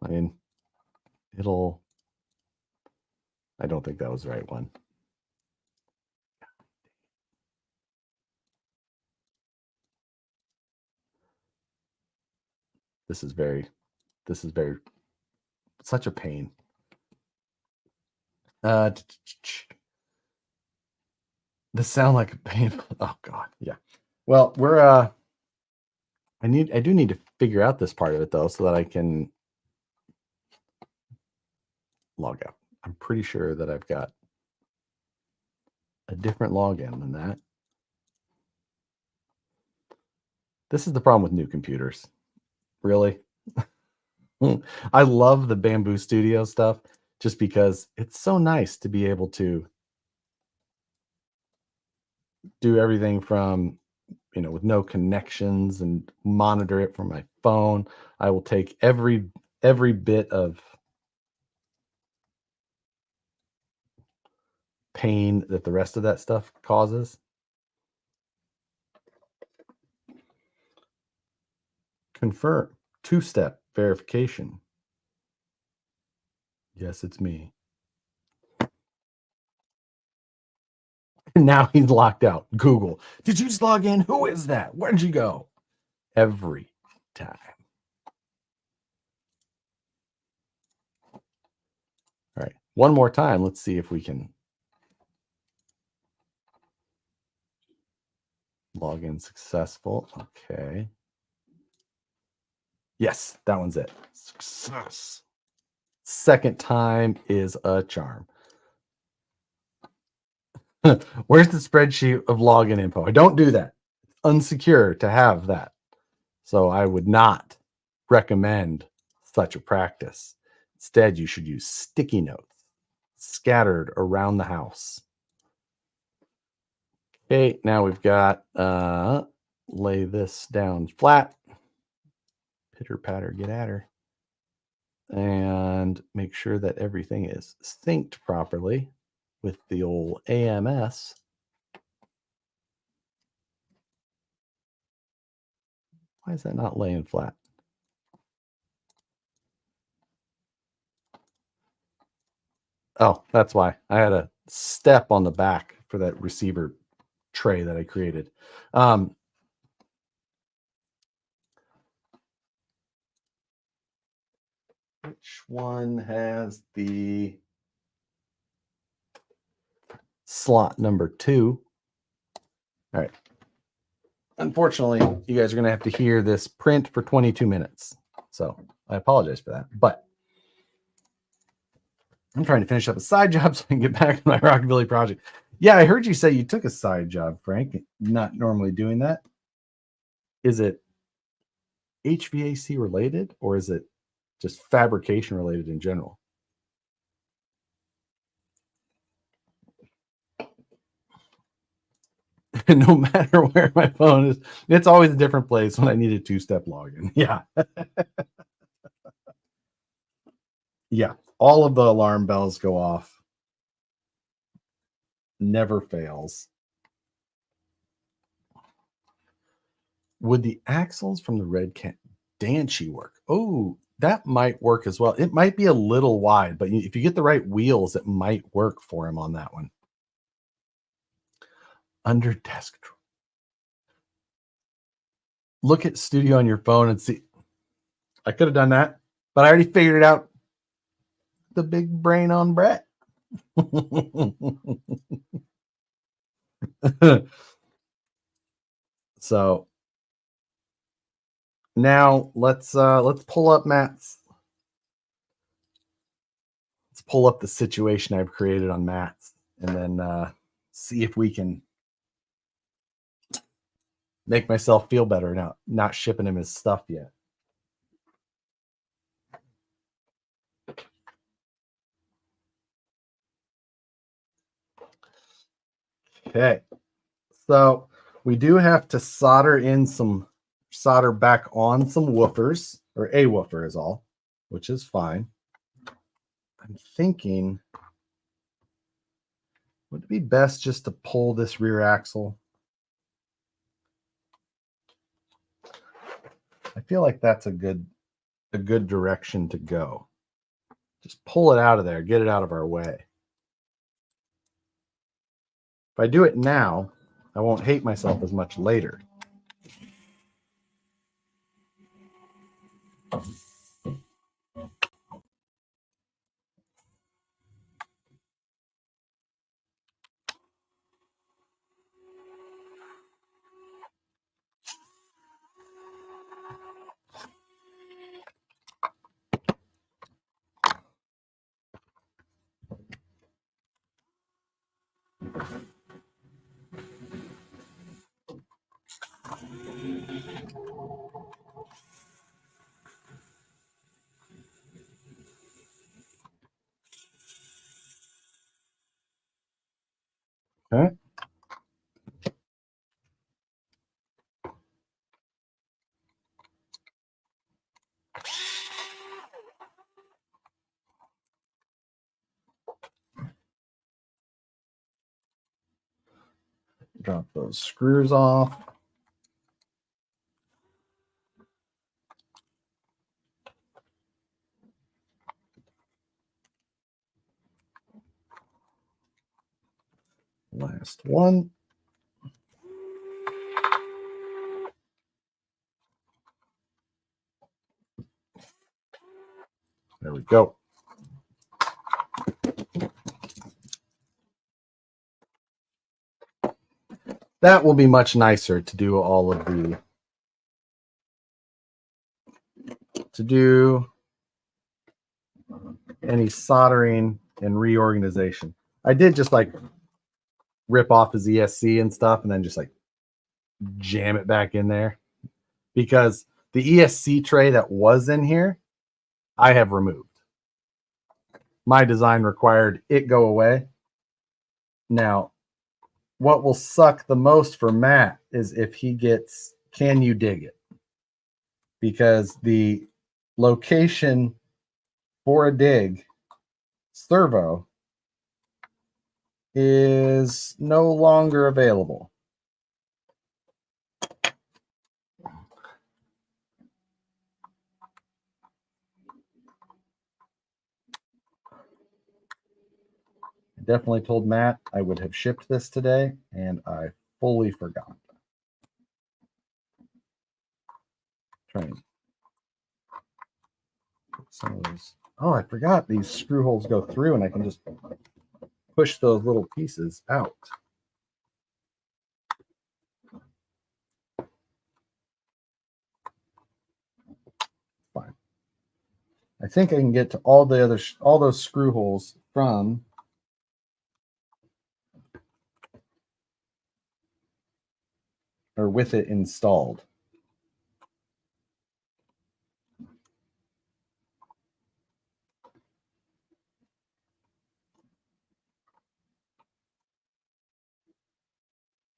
I mean, I don't think that was the right one. This is very such a pain. This sound like a pain. Oh God, yeah. Well, we're I do need to figure out this part of it though, so that I can log out. I'm pretty sure that I've got a different login than that. This is the problem with new computers. Really? I love the Bamboo Studio stuff just because it's so nice to be able to do everything from, with no connections and monitor it from my phone. I will take every bit of pain that the rest of that stuff causes. Confirm. Two-step verification. Yes, it's me. Now he's locked out. Google. Did you just log in? Who is that? Where'd you go? Every time. All right. One more time. Let's see if we can log in successful. Okay. Yes, that one's it. Success. Second time is a charm. Where's the spreadsheet of login info? I don't do that. It's unsecure to have that. So I would not recommend such a practice. Instead, you should use sticky notes scattered around the house. Okay, now we've got lay this down flat. Pitter patter, get at her. And make sure that everything is synced properly with the old AMS. Why is that not laying flat? Oh, that's why. I had a step on the back for that receiver tray that I created. Which one has the slot number 2? All right. Unfortunately, you guys are going to have to hear this print for 22 minutes. So I apologize for that. But I'm trying to finish up a side job so I can get back to my Rockabilly project. Yeah, I heard you say you took a side job, Frank. Not normally doing that. Is it HVAC related or is it just fabrication related in general? No matter where my phone is, it's always a different place when I need a two-step login. Yeah. Yeah. All of the alarm bells go off. Never fails. Would the axles from the red Danchi work? Oh, that might work as well. It might be a little wide, but if you get the right wheels, it might work for him on that one. Under desk drawer. Look at Studio on your phone and see. I could have done that, but I already figured it out. The big brain on Brett. So now let's pull up Matt's. Let's pull up the situation I've created on Matt's and then see if we can make myself feel better now, not shipping him his stuff yet. Okay, so we do have to solder back on some woofers, or a woofer is all, which is fine. I'm thinking, would it be best just to pull this rear axle? I feel like that's a good direction to go. Just pull it out of there, get it out of our way. If I do it now, I won't hate myself as much later. Okay. Drop those screws off. Last one. There we go. That will be much nicer to do all of the, to do any soldering and reorganization. I did just like rip off his ESC and stuff and then just like jam it back in there, because the ESC tray that was in here, I have removed. My design required it go away. Now, what will suck the most for Matt is if he gets, can you dig it? Because the location for a dig servo is no longer available. I definitely told Matt I would have shipped this today, and I fully forgot. Trying to put some of those. Oh, I forgot these screw holes go through, and I can just push those little pieces out. Fine. I think I can get to all the other all those screw holes from or with it installed.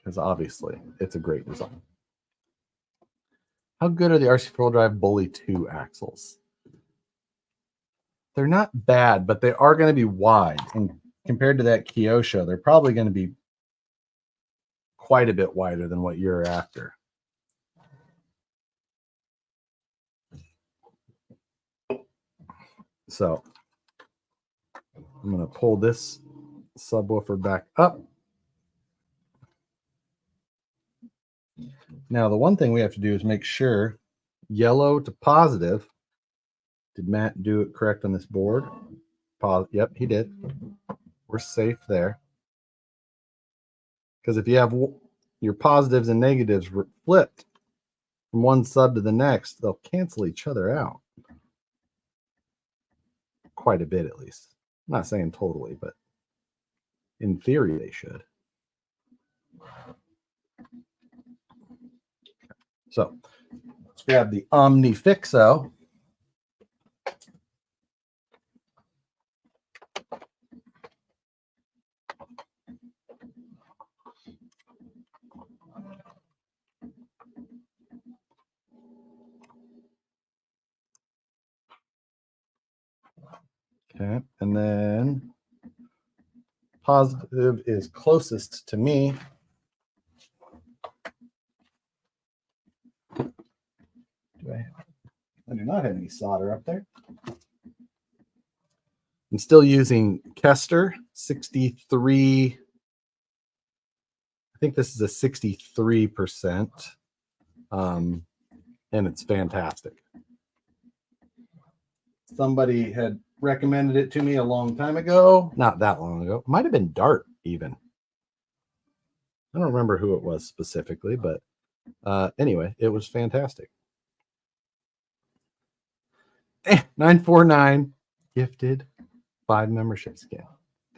Because obviously it's a great design. How good are the RC4 Drive Bully 2 axles? They're not bad, but they are going to be wide. And compared to that Kyosho, they're probably going to be quite a bit wider than what you're after. So I'm going to pull this subwoofer back up. Now, the one thing we have to do is make sure yellow to positive. Did Matt do it correct on this board? Yep, he did. We're safe there. Because if you have your positives and negatives flipped from one sub to the next, they'll cancel each other out. Quite a bit, at least. I'm not saying totally, but in theory, they should. So let's grab the Omni Fixo. Okay, and then positive is closest to me. I do not have any solder up there. I'm still using Kester 63. I think this is a 63%. And it's fantastic. Somebody had recommended it to me a long time ago. Not that long ago. It might have been Dart even. I don't remember who it was specifically, but anyway, it was fantastic. 949 gifted 5 memberships again.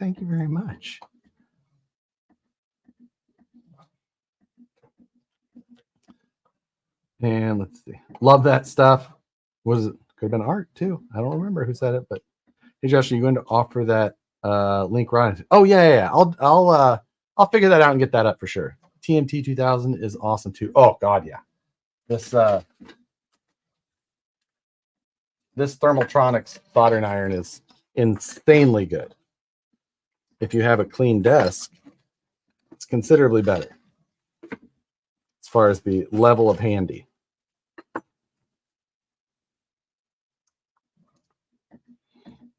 Thank you very much. And let's see. Love that stuff. Was it could have been Art too? I don't remember who said it, but hey Josh, are you going to offer that link right? Oh yeah. I'll figure that out and get that up for sure. TMT 2000 is awesome too. Oh god, yeah. This Thermaltronics soldering iron is insanely good. If you have a clean desk, it's considerably better as far as the level of handy.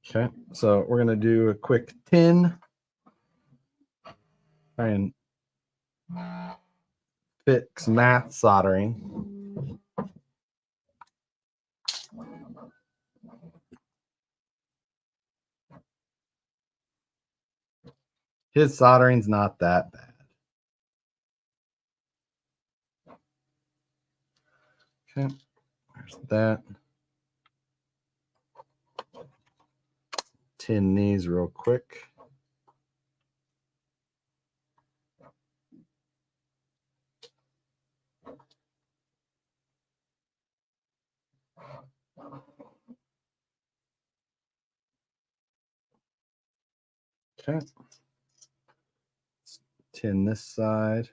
Okay, so we're going to do a quick tin. Try and fix math soldering. His soldering's not that bad. Okay, there's that. Tin these real quick. Okay. Let's tin this side.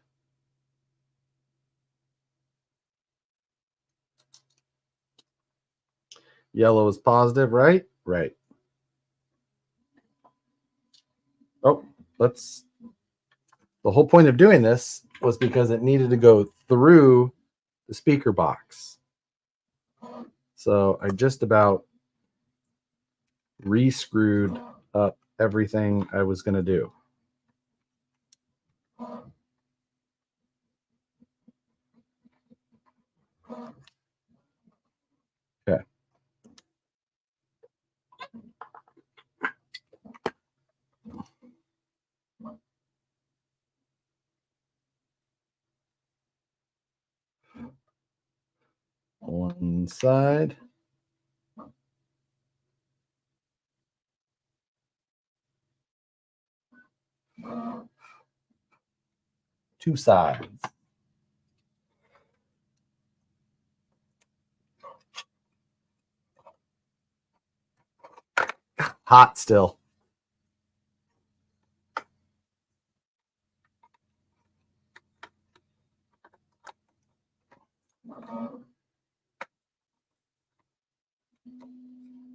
Yellow is positive, right? Right. Oh, let's. The whole point of doing this was because it needed to go through the speaker box. So I just about re-screwed up everything I was going to do. Okay. One side. Two sides. Hot still.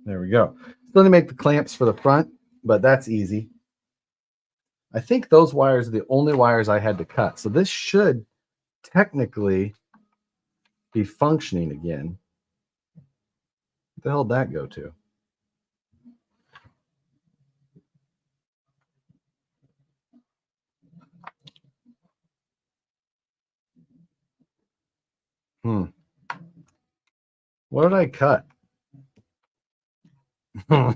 There we go. Still need to make the clamps for the front, but that's easy. I think those wires are the only wires I had to cut. So this should technically be functioning again. What the hell did that go to? What did I cut? I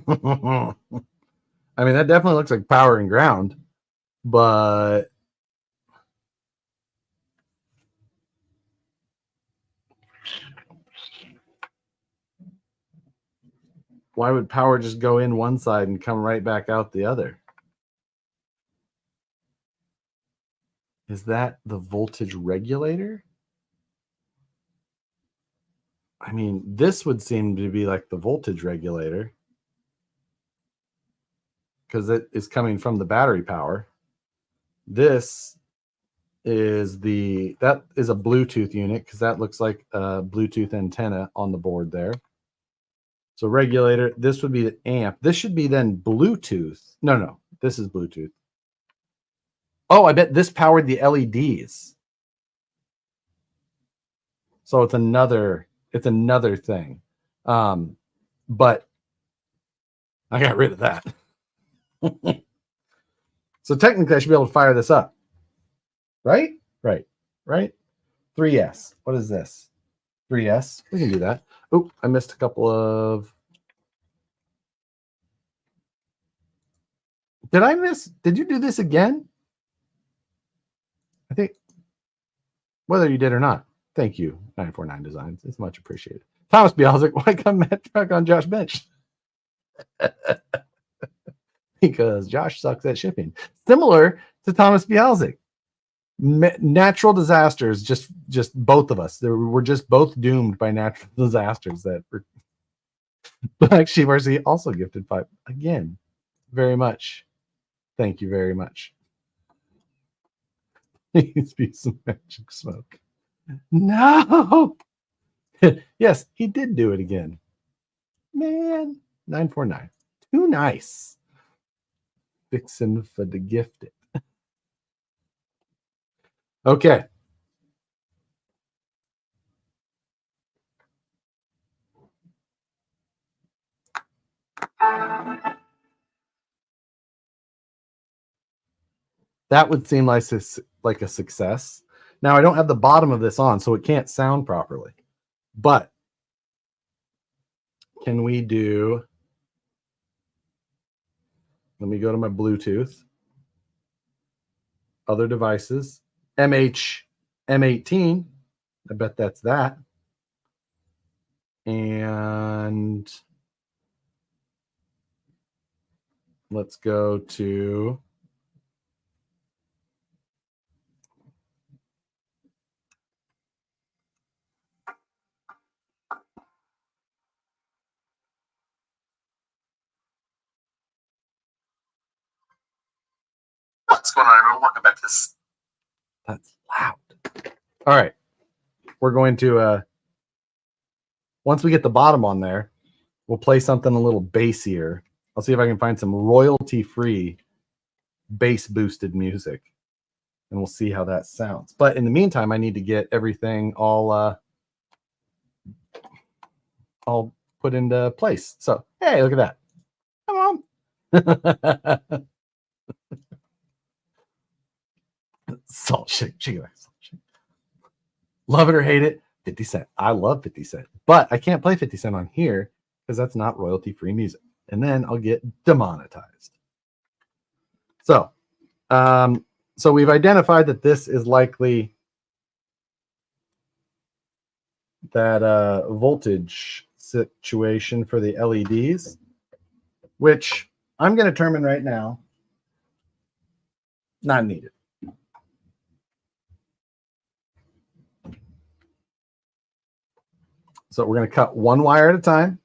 mean, that definitely looks like power and ground, but why would power just go in one side and come right back out the other? Is that the voltage regulator? I mean, this would seem to be like the voltage regulator because it is coming from the battery power. This is that is a Bluetooth unit because that looks like a Bluetooth antenna on the board there. So regulator, this would be the amp. This should be then Bluetooth. No, this is Bluetooth. Oh, I bet this powered the LEDs. So it's another thing. But I got rid of that. So technically I should be able to fire this up. Right? Right. 3S. What is this? 3S. We can do that. Oh, I missed a couple of. Did you do this again? I think whether you did or not. Thank you, 949 Designs. It's much appreciated. Thomas Bialzik, why come Matt Truck on Josh Bench? Because Josh sucks at shipping. Similar to Thomas Bialzik. Natural disasters, just both of us. We're just both doomed by natural disasters that were. Black Sheep RC also gifted 5. Again, very much. Thank you very much. Please be some magic smoke. No. Yes, he did do it again. Man, 949. Too nice. Fixing for the gifted. Okay. That would seem like a success. Now I don't have the bottom of this on, so it can't sound properly. But can we do, let me go to my Bluetooth, other devices, M18, I bet that's that. And let's go to what's going on, everyone? Welcome back to this. That's loud. All right. We're going to, once we get the bottom on there, we'll play something a little bassier. I'll see if I can find some royalty-free bass boosted music, and we'll see how that sounds. But in the meantime, I need to get everything all put into place. So, hey, look at that. Come on. Salt shake. Salt shake. Love it or hate it, 50 Cent. I love 50 Cent. But I can't play 50 Cent on here because that's not royalty-free music. And then I'll get demonetized. So, so we've identified that this is likely that voltage situation for the LEDs, which I'm going to determine right now, not needed. So we're going to cut one wire at a time.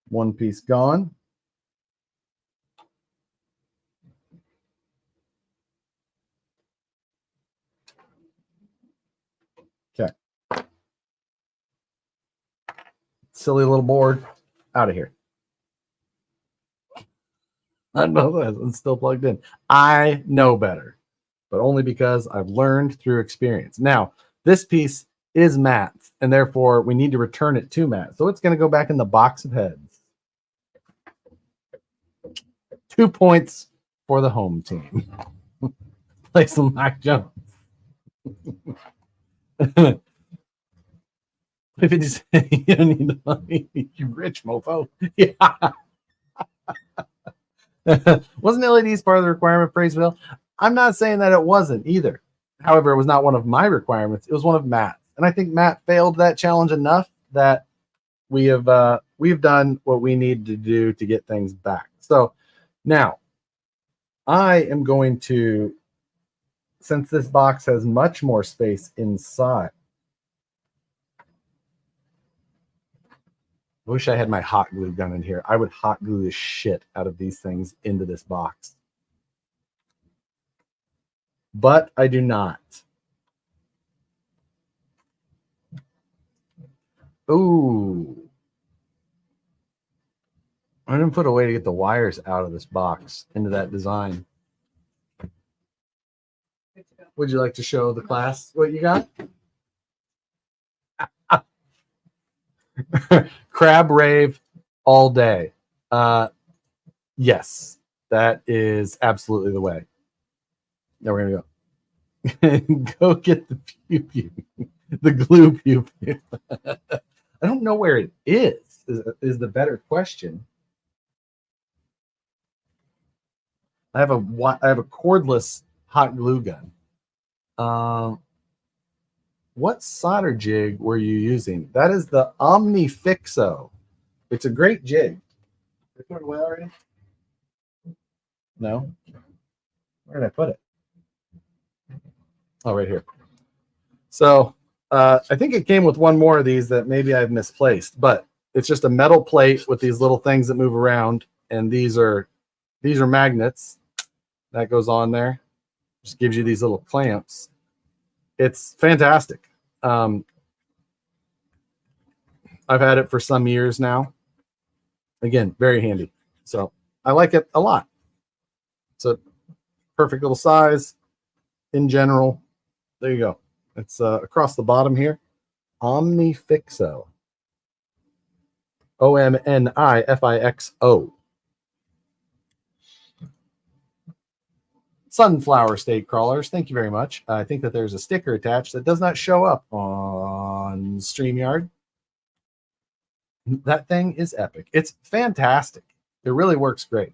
One piece gone. Okay. Silly little board, out of here. I know that it's still plugged in. I know better, but only because I've learned through experience. Now, this piece is matte, and therefore we need to return it to matte. So it's going to go back in the box of heads. 2 points for the home team. Play some Mike Jones. If you just you don't need the money, you rich mofo. Yeah. Wasn't LEDs part of the requirement for Praiseville? I'm not saying that it wasn't either. However, it was not one of my requirements. It was one of Matt's. And I think Matt failed that challenge enough that we've done what we need to do to get things back. So now I am going to, since this box has much more space inside, I wish I had my hot glue gun in here. I would hot glue the shit out of these things into this box. But I do not. Ooh. I didn't put a way to get the wires out of this box into that design. Would you like to show the class what you got? Crab rave all day. Yes, that is absolutely the way. Now we're gonna go. Go get the pew pew, the glue pew pew. I don't know where it is the better question. I have a cordless hot glue gun. What solder jig were you using? That is the Omnifixo. It's a great jig. Did I put it away already? No. Where did I put it? Oh, right here. So I think it came with one more of these that maybe I've misplaced, but it's just a metal plate with these little things that move around, and these are magnets that goes on there. Just gives you these little clamps. It's fantastic. I've had it for some years now. Again, very handy. So I like it a lot. It's a perfect little size in general. There you go. It's across the bottom here. Omnifixo. OMNIFIXO. Sunflower stake crawlers. Thank you very much. I think that there's a sticker attached that does not show up on StreamYard. That thing is epic. It's fantastic. It really works great.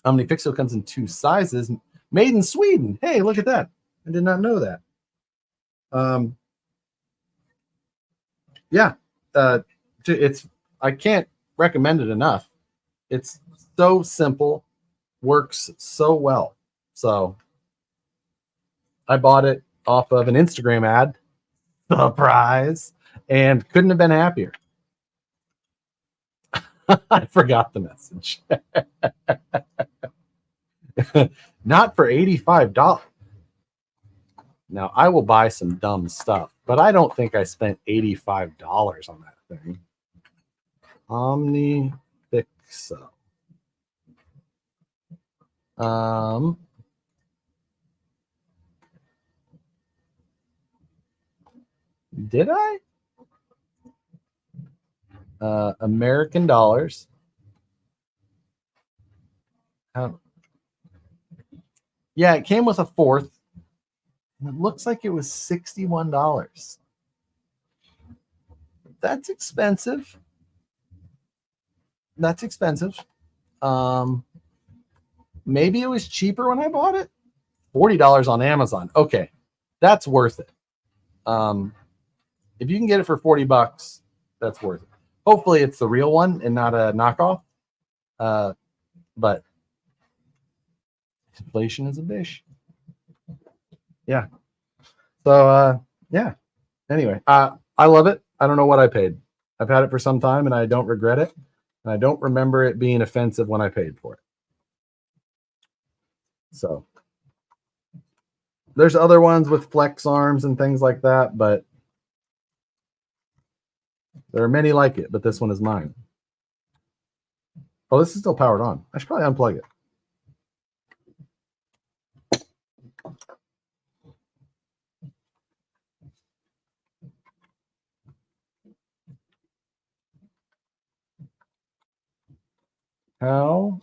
Omnifixo comes in 2 sizes. Made in Sweden. Hey, look at that. I did not know that. Yeah. I can't recommend it enough. It's so simple, works so well. So I bought it off of an Instagram ad. Surprise. And couldn't have been happier. I forgot the message. Not for $85. Now, I will buy some dumb stuff, but I don't think I spent $85 on that thing. Omnifixo. Did I? American dollars. Yeah, it came with a 4th. It looks like it was $61. That's expensive. That's expensive. Maybe it was cheaper when I bought it. $40 on Amazon. Okay, that's worth it. If you can get it for $40, that's worth it. Hopefully it's the real one and not a knockoff. But inflation is a bitch. Yeah. So yeah. Anyway, I love it. I don't know what I paid. I've had it for some time and I don't regret it. And I don't remember it being offensive when I paid for it. So there's other ones with flex arms and things like that, but there are many like it, but this one is mine. Oh, this is still powered on. I should probably unplug it. How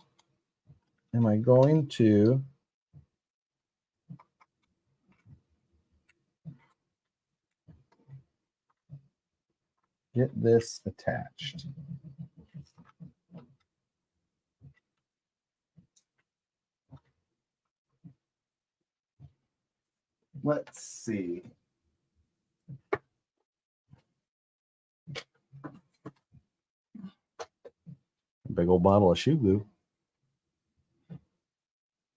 am I going to get this attached? Let's see. Big old bottle of shoe glue.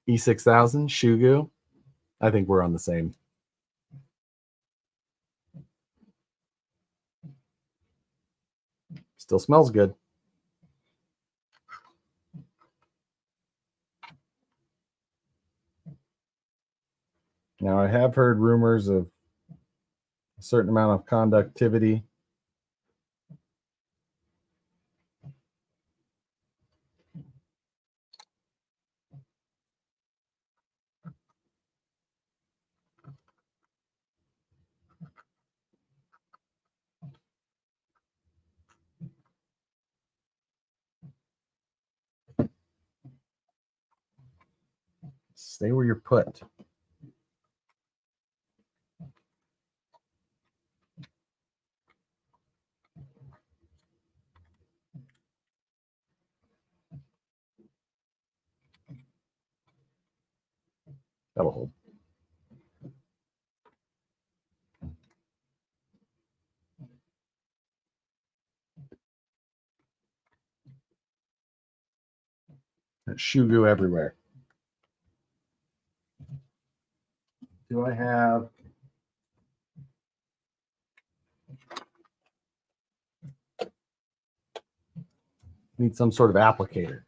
E6000 shoe glue. I think we're on the same. Still smells good. Now, I have heard rumors of a certain amount of conductivity. Stay where you're put. That'll hold. Shoe glue everywhere. Do I have need some sort of applicator?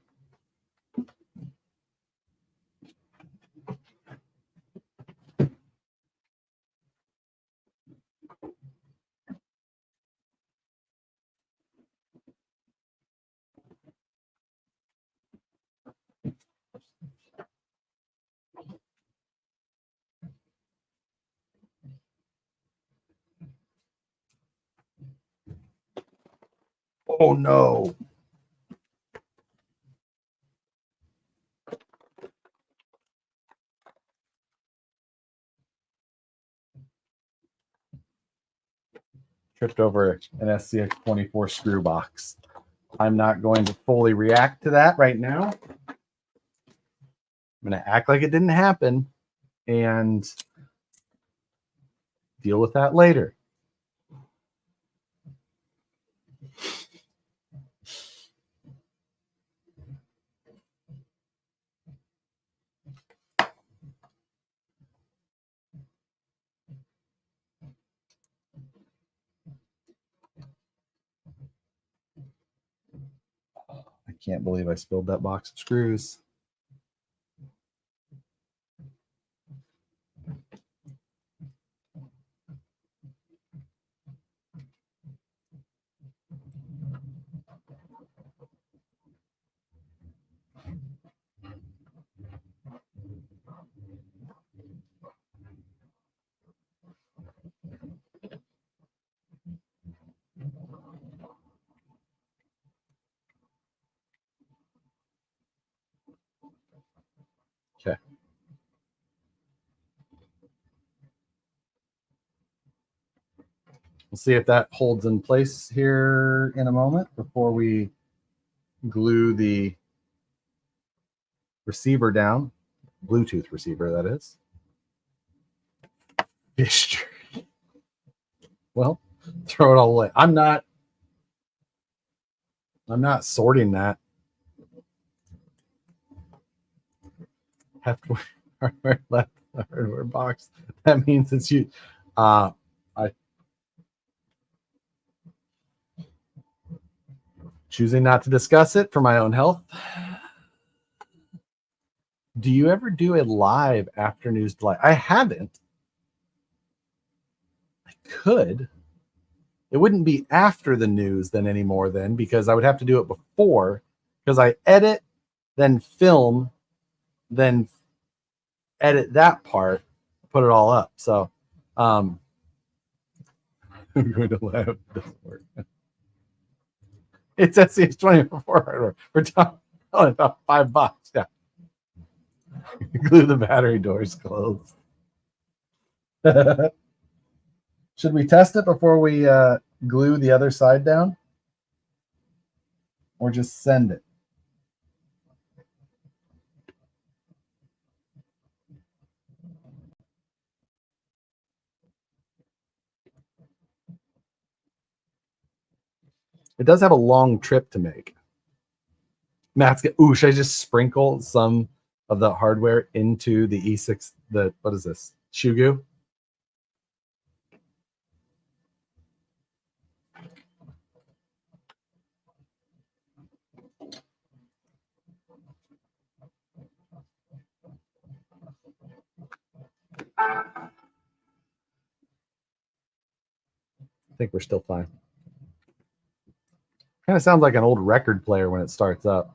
Oh no. Tripped over an SCX 24 screw box. I'm not going to fully react to that right now. I'm going to act like it didn't happen and deal with that later. I can't believe I spilled that box of screws. Okay. We'll see if that holds in place here in a moment before we glue the receiver down. Bluetooth receiver, that is. Fish. Well, throw it all away. I'm not sorting that. Hardware left the hardware box. That means it's you. I choosing not to discuss it for my own health. Do you ever do a live after news delight? I haven't. I could. It wouldn't be after the news then anymore then, because I would have to do it before, because I edit, then film, then edit that part, put it all up. So I'm going to laugh. It doesn't work. It's SCX 24 hardware. We're talking about $5. Yeah. Glue the battery doors closed. Should we test it before we glue the other side down? Or just send it? It does have a long trip to make. Matt's get, ooh, should I just sprinkle some of the hardware into the E6, what is this? Shoe goo? I think we're still fine. Kind of sounds like an old record player when it starts up.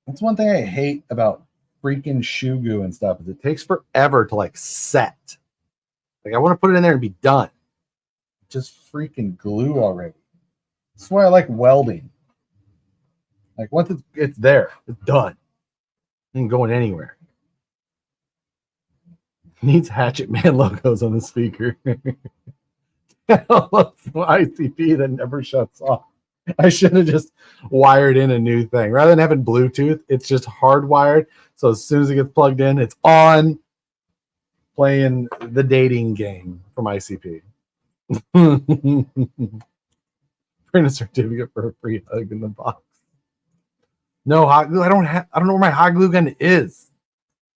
That's one thing I hate about freaking shoe goo and stuff, is it takes forever to like set. Like I want to put it in there and be done. Just freaking glue already. That's why I like welding. Like once it's there, it's done. It ain't going anywhere. Needs Hatchet Man logos on the speaker. ICP that never shuts off. I should have just wired in a new thing. Rather than having Bluetooth, it's just hardwired. So as soon as it gets plugged in, it's on, playing the dating game from ICP. Print a certificate for a free hug in the box. No hot glue. I don't know where my hot glue gun is.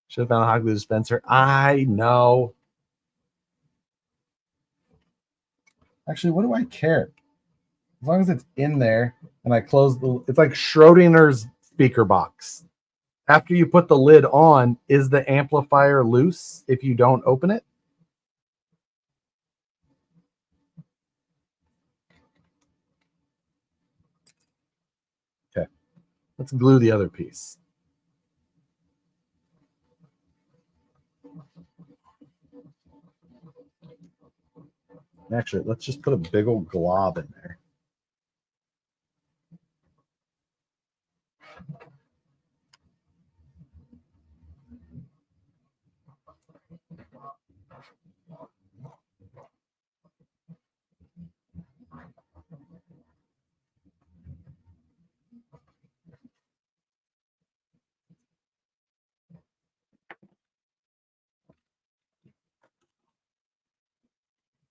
Should have found a hot glue dispenser. I know. Actually, what do I care? As long as it's in there and I close it's like Schrodinger's speaker box. After you put the lid on, is the amplifier loose if you don't open it? Okay, let's glue the other piece. Actually, let's just put a big old glob in there.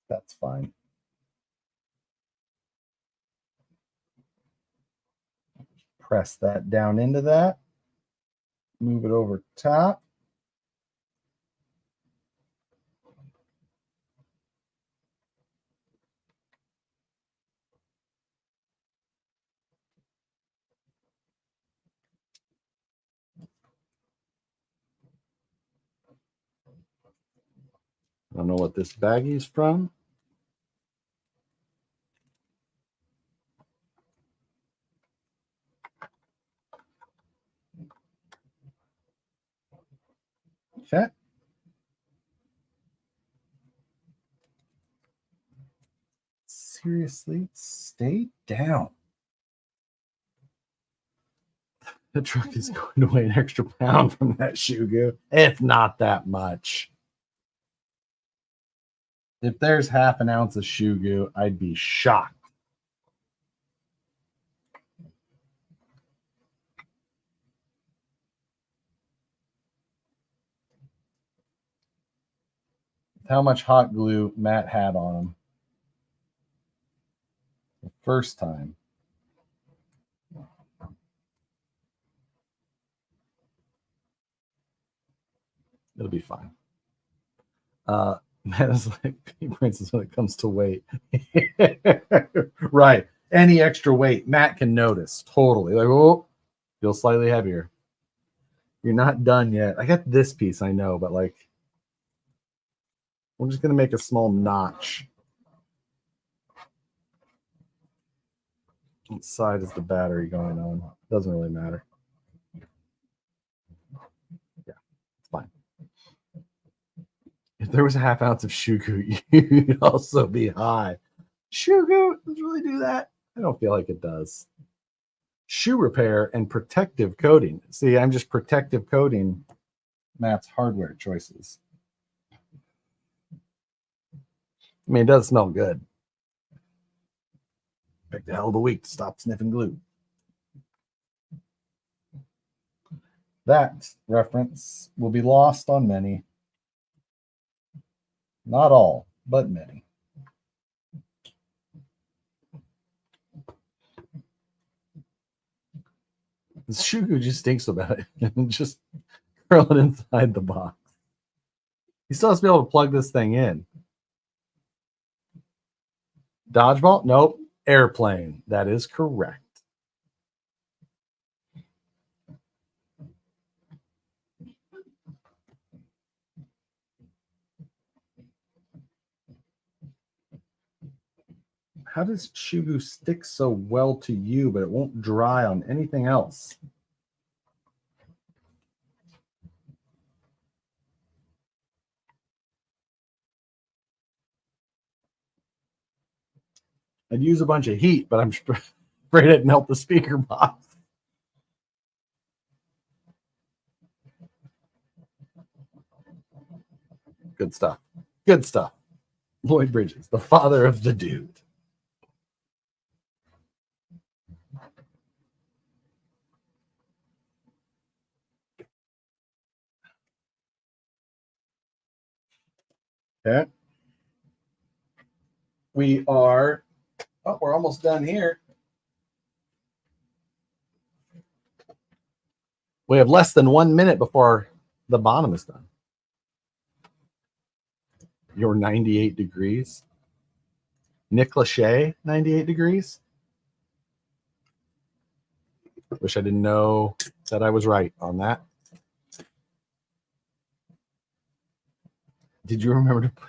That's fine. Press that down into that. Move it over top. I don't know what this baggie's from. Okay. Seriously, stay down. The truck is going to weigh an extra pound from that shoe goo, if not that much. If there's half an ounce of shoe goo, I'd be shocked. How much hot glue Matt had on him the first time. It'll be fine. Matt is like Princess when it comes to weight. Right. Any extra weight, Matt can notice. Totally. Like, oh, feels slightly heavier. You're not done yet. I got this piece, I know, but like, we're just going to make a small notch. What side is the battery going on? Doesn't really matter. Yeah, it's fine. If there was a half ounce of shoe goo, you'd also be high. Shoe goo, does it really do that? I don't feel like it does. Shoe repair and protective coating. See, I'm just protective coating Matt's hardware choices. I mean, it does smell good. Picked a hell of a week to stop sniffing glue. That reference will be lost on many. Not all, but many. The shoe goo just stinks about it and just curl it inside the box. He still has to be able to plug this thing in. Dodgeball? Nope. Airplane. That is correct. How does shoe goo stick so well to you, but it won't dry on anything else? I'd use a bunch of heat, but I'm afraid it'd melt the speaker box. Good stuff. Good stuff. Lloyd Bridges, the father of the dude. Okay. We are, oh, we're almost done here. We have less than 1 minute before the bottom is done. You're 98 degrees. Nick Lachey, 98 degrees. Wish I didn't know that I was right on that. Did you remember to put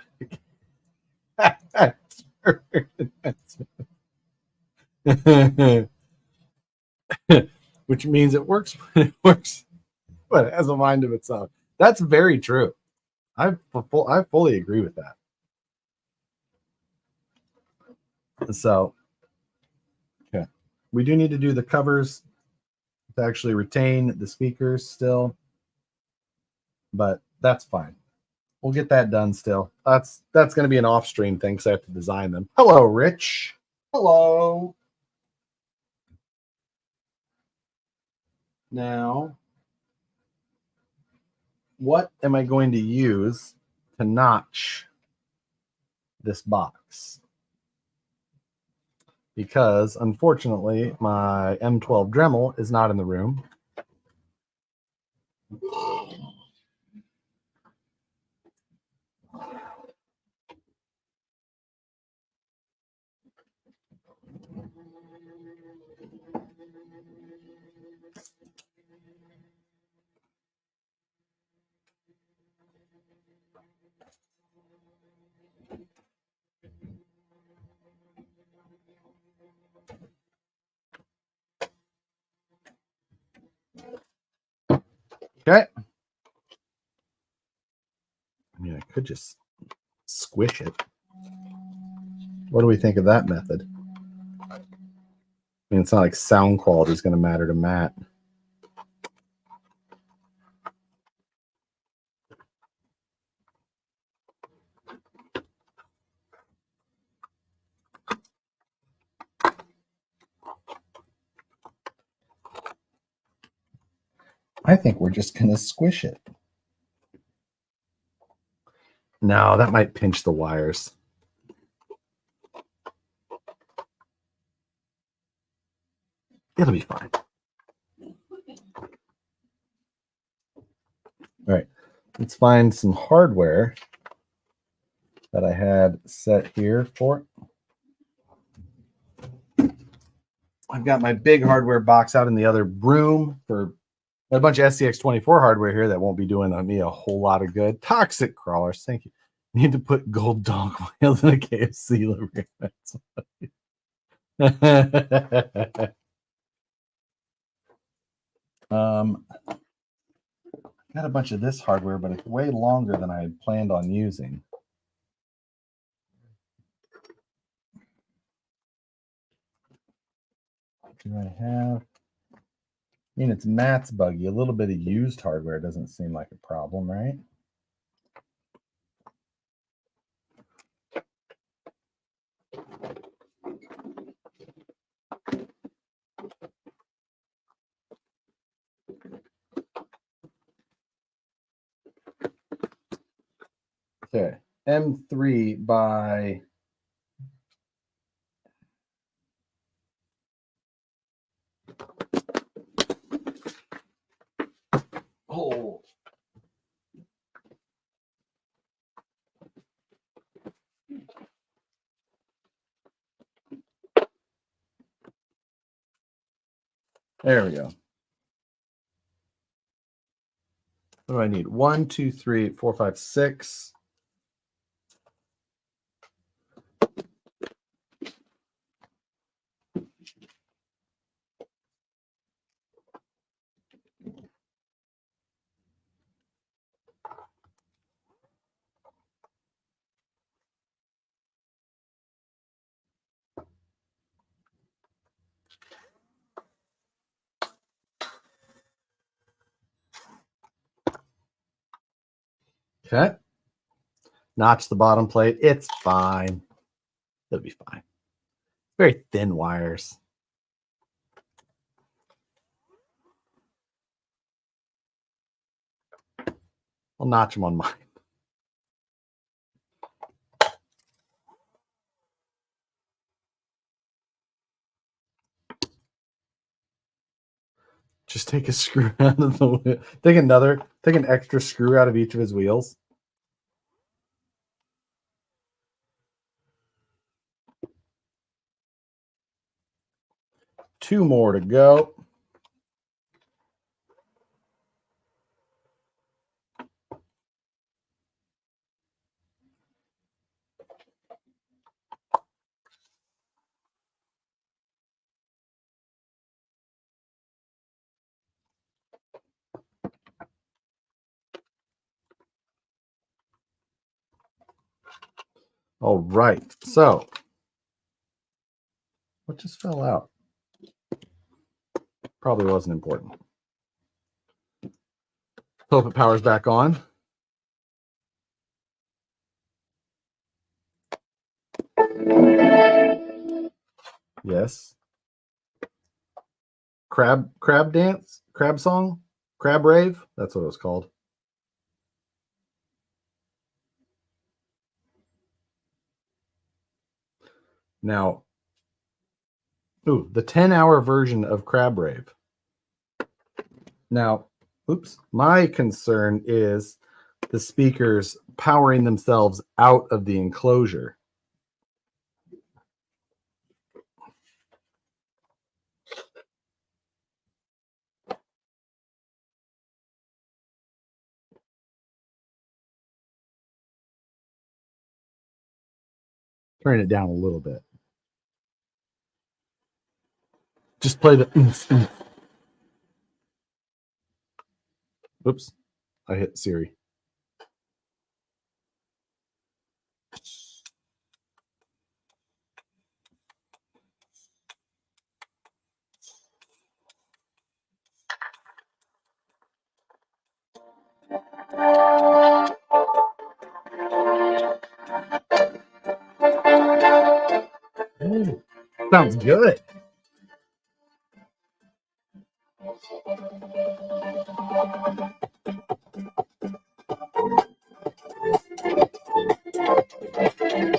which means it works when it works, but it has a mind of its own. That's very true. I fully agree with that. So, okay. We do need to do the covers to actually retain the speakers still, but that's fine. We'll get that done still. That's going to be an off-stream thing because I have to design them. Hello, Rich. Hello. Now, what am I going to use to notch this box? Because unfortunately, my M12 Dremel is not in the room. Okay. I mean, I could just squish it. What do we think of that method? I mean, it's not like sound quality is going to matter to Matt. I think we're just going to squish it. No, that might pinch the wires. It'll be fine. All right, let's find some hardware that I had set here for. I've got my big hardware box out in the other room for a bunch of SCX24 hardware here that won't be doing me a whole lot of good. Toxic crawlers, thank you. Need to put gold dog wheels in a KFC livery. Got a bunch of this hardware, but it's way longer than I had planned on using. Do I have? I mean, it's Matt's Buggy. A little bit of used hardware doesn't seem like a problem, right? Okay, M3 by there we go. What do I need? 1, 2, 3, 4, 5, 6. Okay. Notch the bottom plate. It's fine. It'll be fine. Very thin wires. I'll notch them on mine. Just take a screw out of the wheel. Take an extra screw out of each of his wheels. Two more to go. All right. So What just fell out? Probably wasn't important. Hope it powers back on. Yes. Crab dance, crab song, crab rave. That's what it was called. Now, ooh, the 10-hour version of crab rave. Now, oops, my concern is the speakers powering themselves out of the enclosure. Turn it down a little bit. Just play the. Oops, I hit Siri. Ooh, sounds good.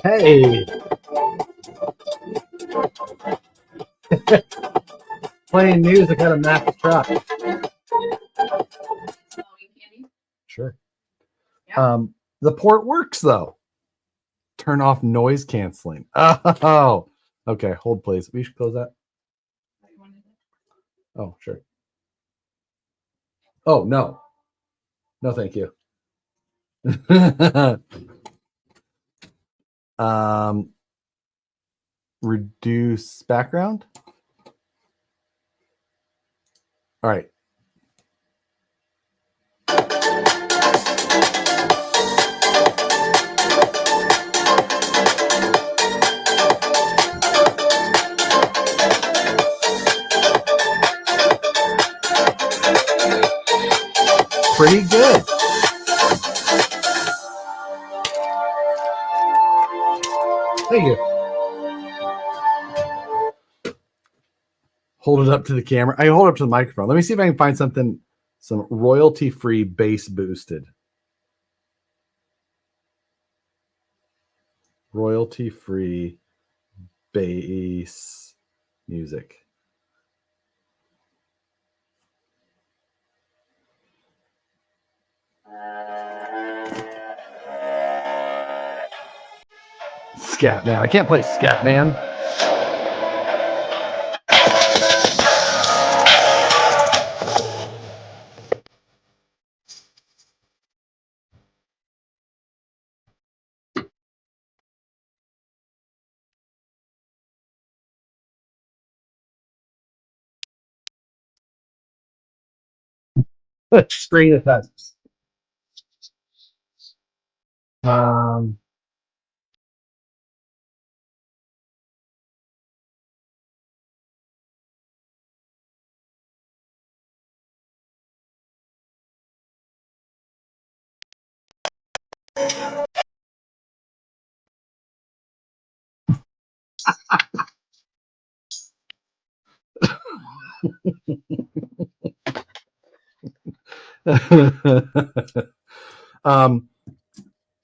Hey. Playing music out of Mac's truck. Sure. Yeah. The port works though. Turn off noise canceling. Oh, okay. Hold please. We should close that. Oh, sure. Oh, no. No, thank you. Reduce background. All right. Pretty good. Thank you. Hold it up to the camera. I hold it up to the microphone. Let me see if I can find something, some royalty-free bass boosted. Royalty-free bass music. Scat man. I can't play scat man. Screen effects.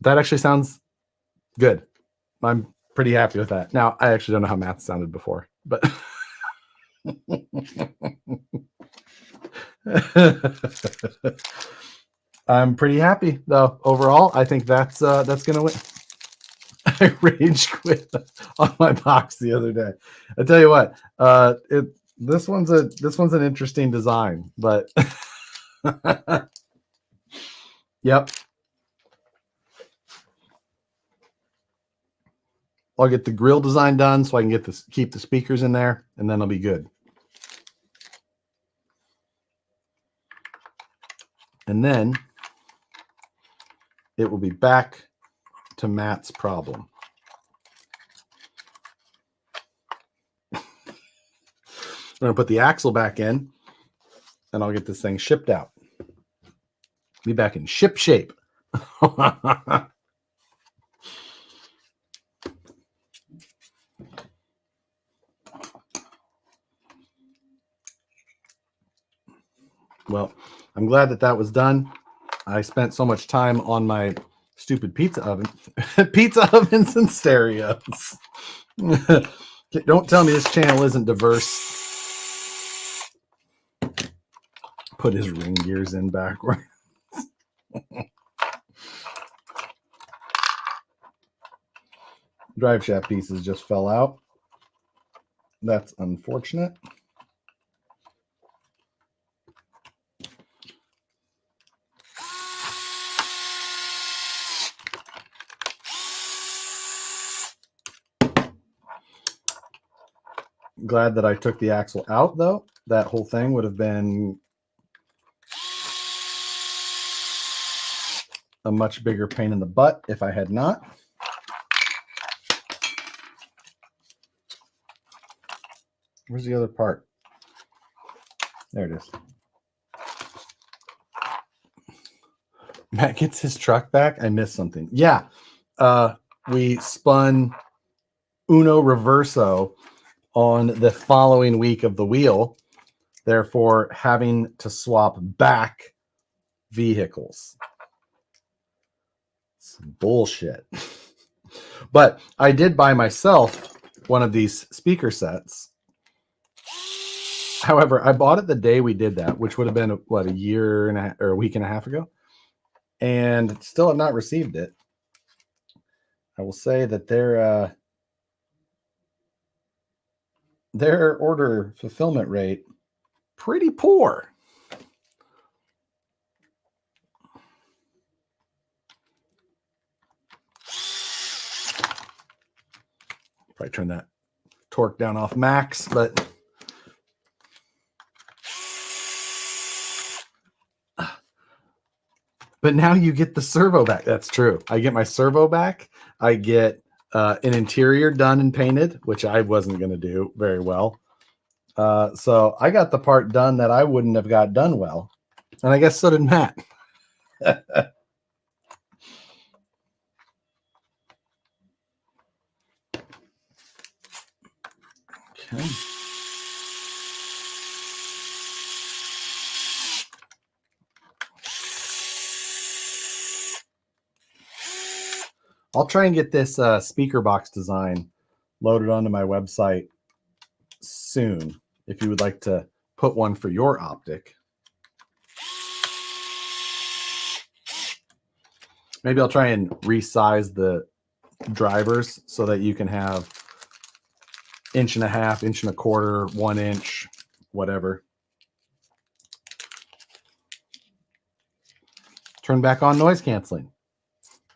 That actually sounds good. I'm pretty happy with that. Now, I actually don't know how math sounded before, but I'm pretty happy though. Overall, I think that's gonna win. I rage quit on my box the other day. I tell you what, this one's an interesting design, but yep. I'll get the grill design done so I can keep the speakers in there, and then I'll be good. And then it will be back to Matt's problem. going to put the axle back in, and I'll get this thing shipped out. Be back in ship shape. Well, I'm glad that that was done. I spent so much time on my stupid pizza oven, pizza ovens and stereos. Don't tell me this channel isn't diverse. Put his ring gears in backward. Drive shaft pieces just fell out. That's unfortunate. Glad that I took the axle out, though. That whole thing would have been a much bigger pain in the butt if I had not. Where's the other part? There it is. Matt gets his truck back. I missed something. Yeah. We spun Uno Reverso on the following week of the wheel, therefore having to swap back vehicles. Some bullshit. But I did buy myself one of these speaker sets. However, I bought it the day we did that, which would have been what, a year and a half, or a week and a half ago, and still have not received it. I will say that their order fulfillment rate pretty poor. Probably turn that torque down off max, but now you get the servo back. That's true. I get my servo back. I get an interior done and painted, which I wasn't going to do very well. So I got the part done that I wouldn't have got done well. And I guess so did Matt. Okay. I'll try and get this speaker box design loaded onto my website soon if you would like to put one for your optic. Maybe I'll try and resize the drivers so that you can have 1.5 inches, 1.25 inches, 1 inch, whatever. Turn back on noise canceling.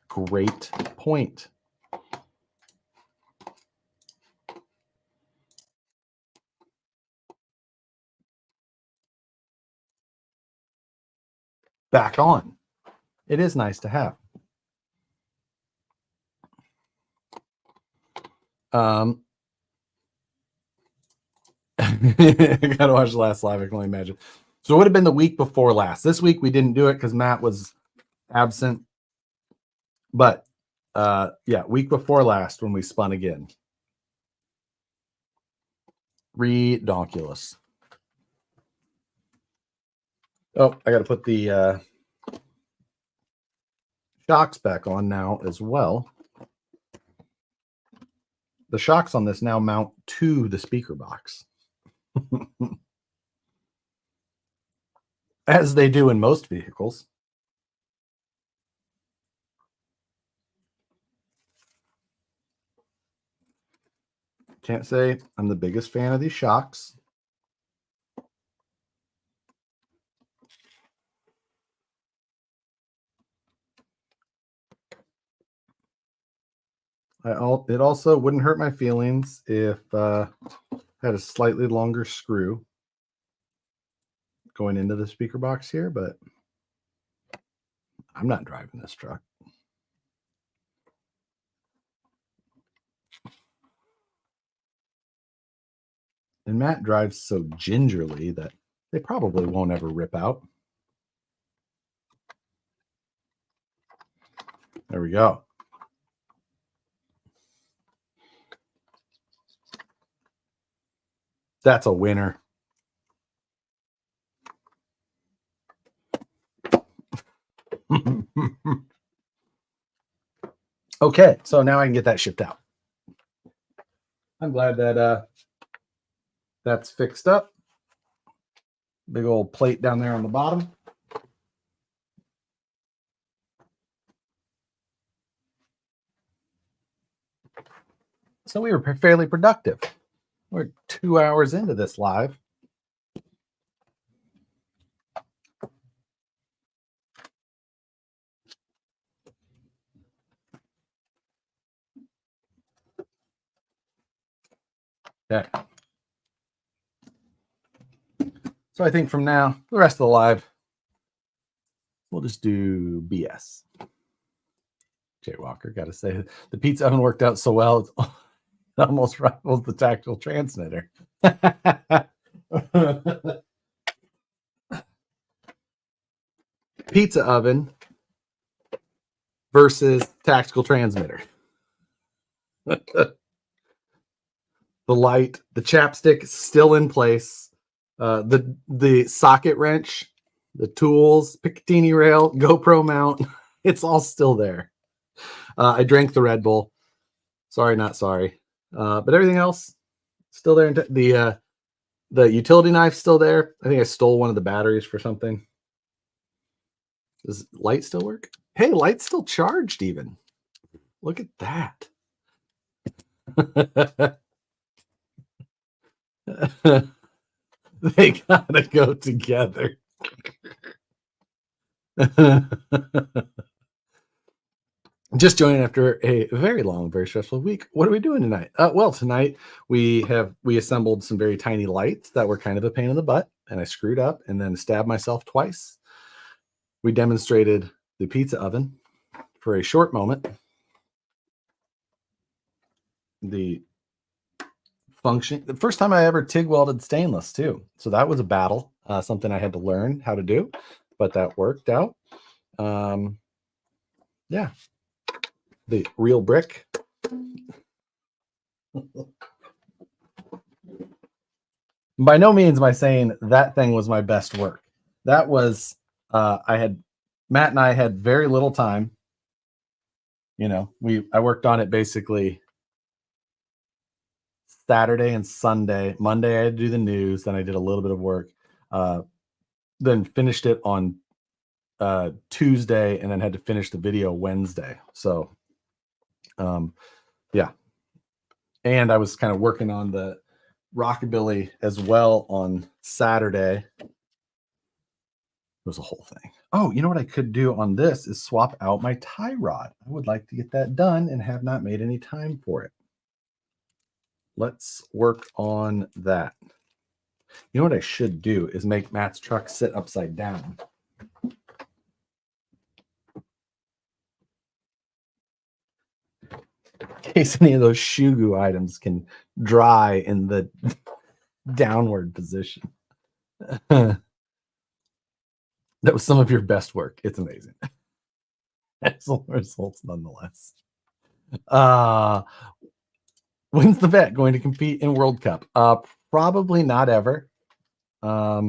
Great point. Back on. It is nice to have. I gotta watch the last live. I can only imagine. So it would have been the week before last. This week we didn't do it because Matt was absent. But yeah, week before last when we spun again. Redonkulous. Oh, I got to put the shocks back on now as well. The shocks on this now mount to the speaker box. As they do in most vehicles. Can't say I'm the biggest fan of these shocks. It also wouldn't hurt my feelings if I had a slightly longer screw going into the speaker box here, but I'm not driving this truck. And Matt drives so gingerly that they probably won't ever rip out. There we go. That's a winner. Okay, so now I can get that shipped out. I'm glad that that's fixed up. Big old plate down there on the bottom. So we were fairly productive. We're 2 hours into this live. Okay. So I think from now, the rest of the live, we'll just do BS. Jay Walker, got to say, the pizza oven worked out so well, it almost rivals the tactile transmitter. Pizza oven versus tactical transmitter. The light, the chapstick still in place. The socket wrench, the tools, Picatinny rail, GoPro mount, it's all still there. I drank the Red Bull. Sorry, not sorry. But everything else still there. The utility knife still there. I think I stole one of the batteries for something. Does light still work? Hey, light's still charged even. Look at that. They gotta go together. Just joining after a very long, very stressful week. What are we doing tonight? Well, tonight we assembled some very tiny lights that were kind of a pain in the butt, and I screwed up and then stabbed myself twice. We demonstrated the pizza oven for a short moment. The function, the first time I ever TIG welded stainless too. So that was a battle, something I had to learn how to do, but that worked out. Yeah. The real brick. By no means am I saying that thing was my best work. That was, Matt and I had very little time. You know, I worked on it basically Saturday and Sunday. Monday I had to do the news, then I did a little bit of work, then finished it on Tuesday, and then had to finish the video Wednesday. So yeah. And I was kind of working on the rockabilly as well on Saturday. It was a whole thing. Oh, you know what I could do on this is swap out my tie rod. I would like to get that done and have not made any time for it. Let's work on that. You know what I should do is make Matt's truck sit upside down. In case any of those Shugu items can dry in the downward position. That was some of your best work. It's amazing. Excellent results nonetheless. When's the vet going to compete in World Cup? Probably not ever. It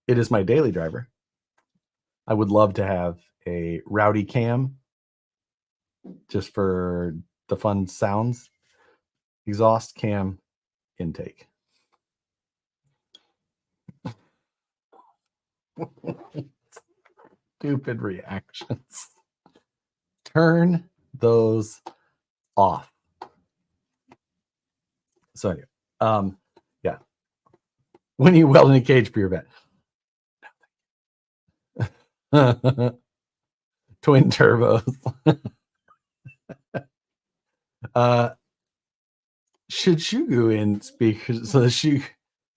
is my daily driver. I would love to have a rowdy cam just for the fun sounds. Exhaust cam intake. Stupid reactions. Turn those off. So anyway, yeah. When you weld in a cage for your vet. Twin turbos. Should Shugu in speakers? So the Shugu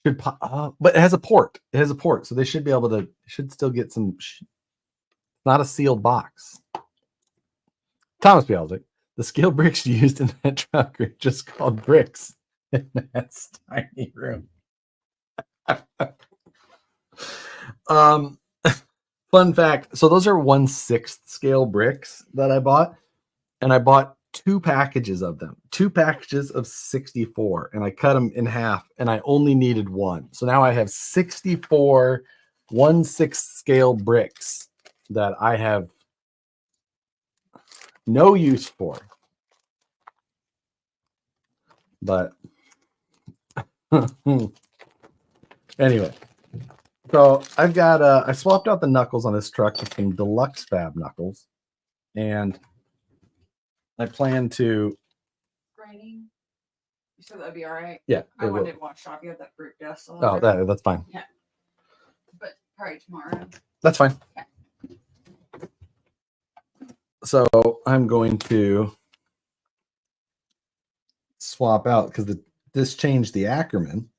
should pop, but it has a port. It has a port, so they should be able to. Should still get some. Not a sealed box. Thomas Bielzik, the scale bricks used in that truck are just called bricks. in that tiny room. Fun fact. So those are 1/6 scale bricks that I bought, and I bought 2 packages of them, 2 packages of 64, and I cut them in half, and I only needed 1. So now I have 64 1/6 scale bricks that I have no use for. But anyway, so I've got I swapped out the knuckles on this truck with some deluxe fab knuckles, and I plan to. Raining. You said that'd be all right. Yeah, I it will. wanted to wash off. You have that fruit dust all Oh, over. that's fine. Yeah. But probably tomorrow. That's fine. Okay. So I'm going to swap out because this changed the Ackerman.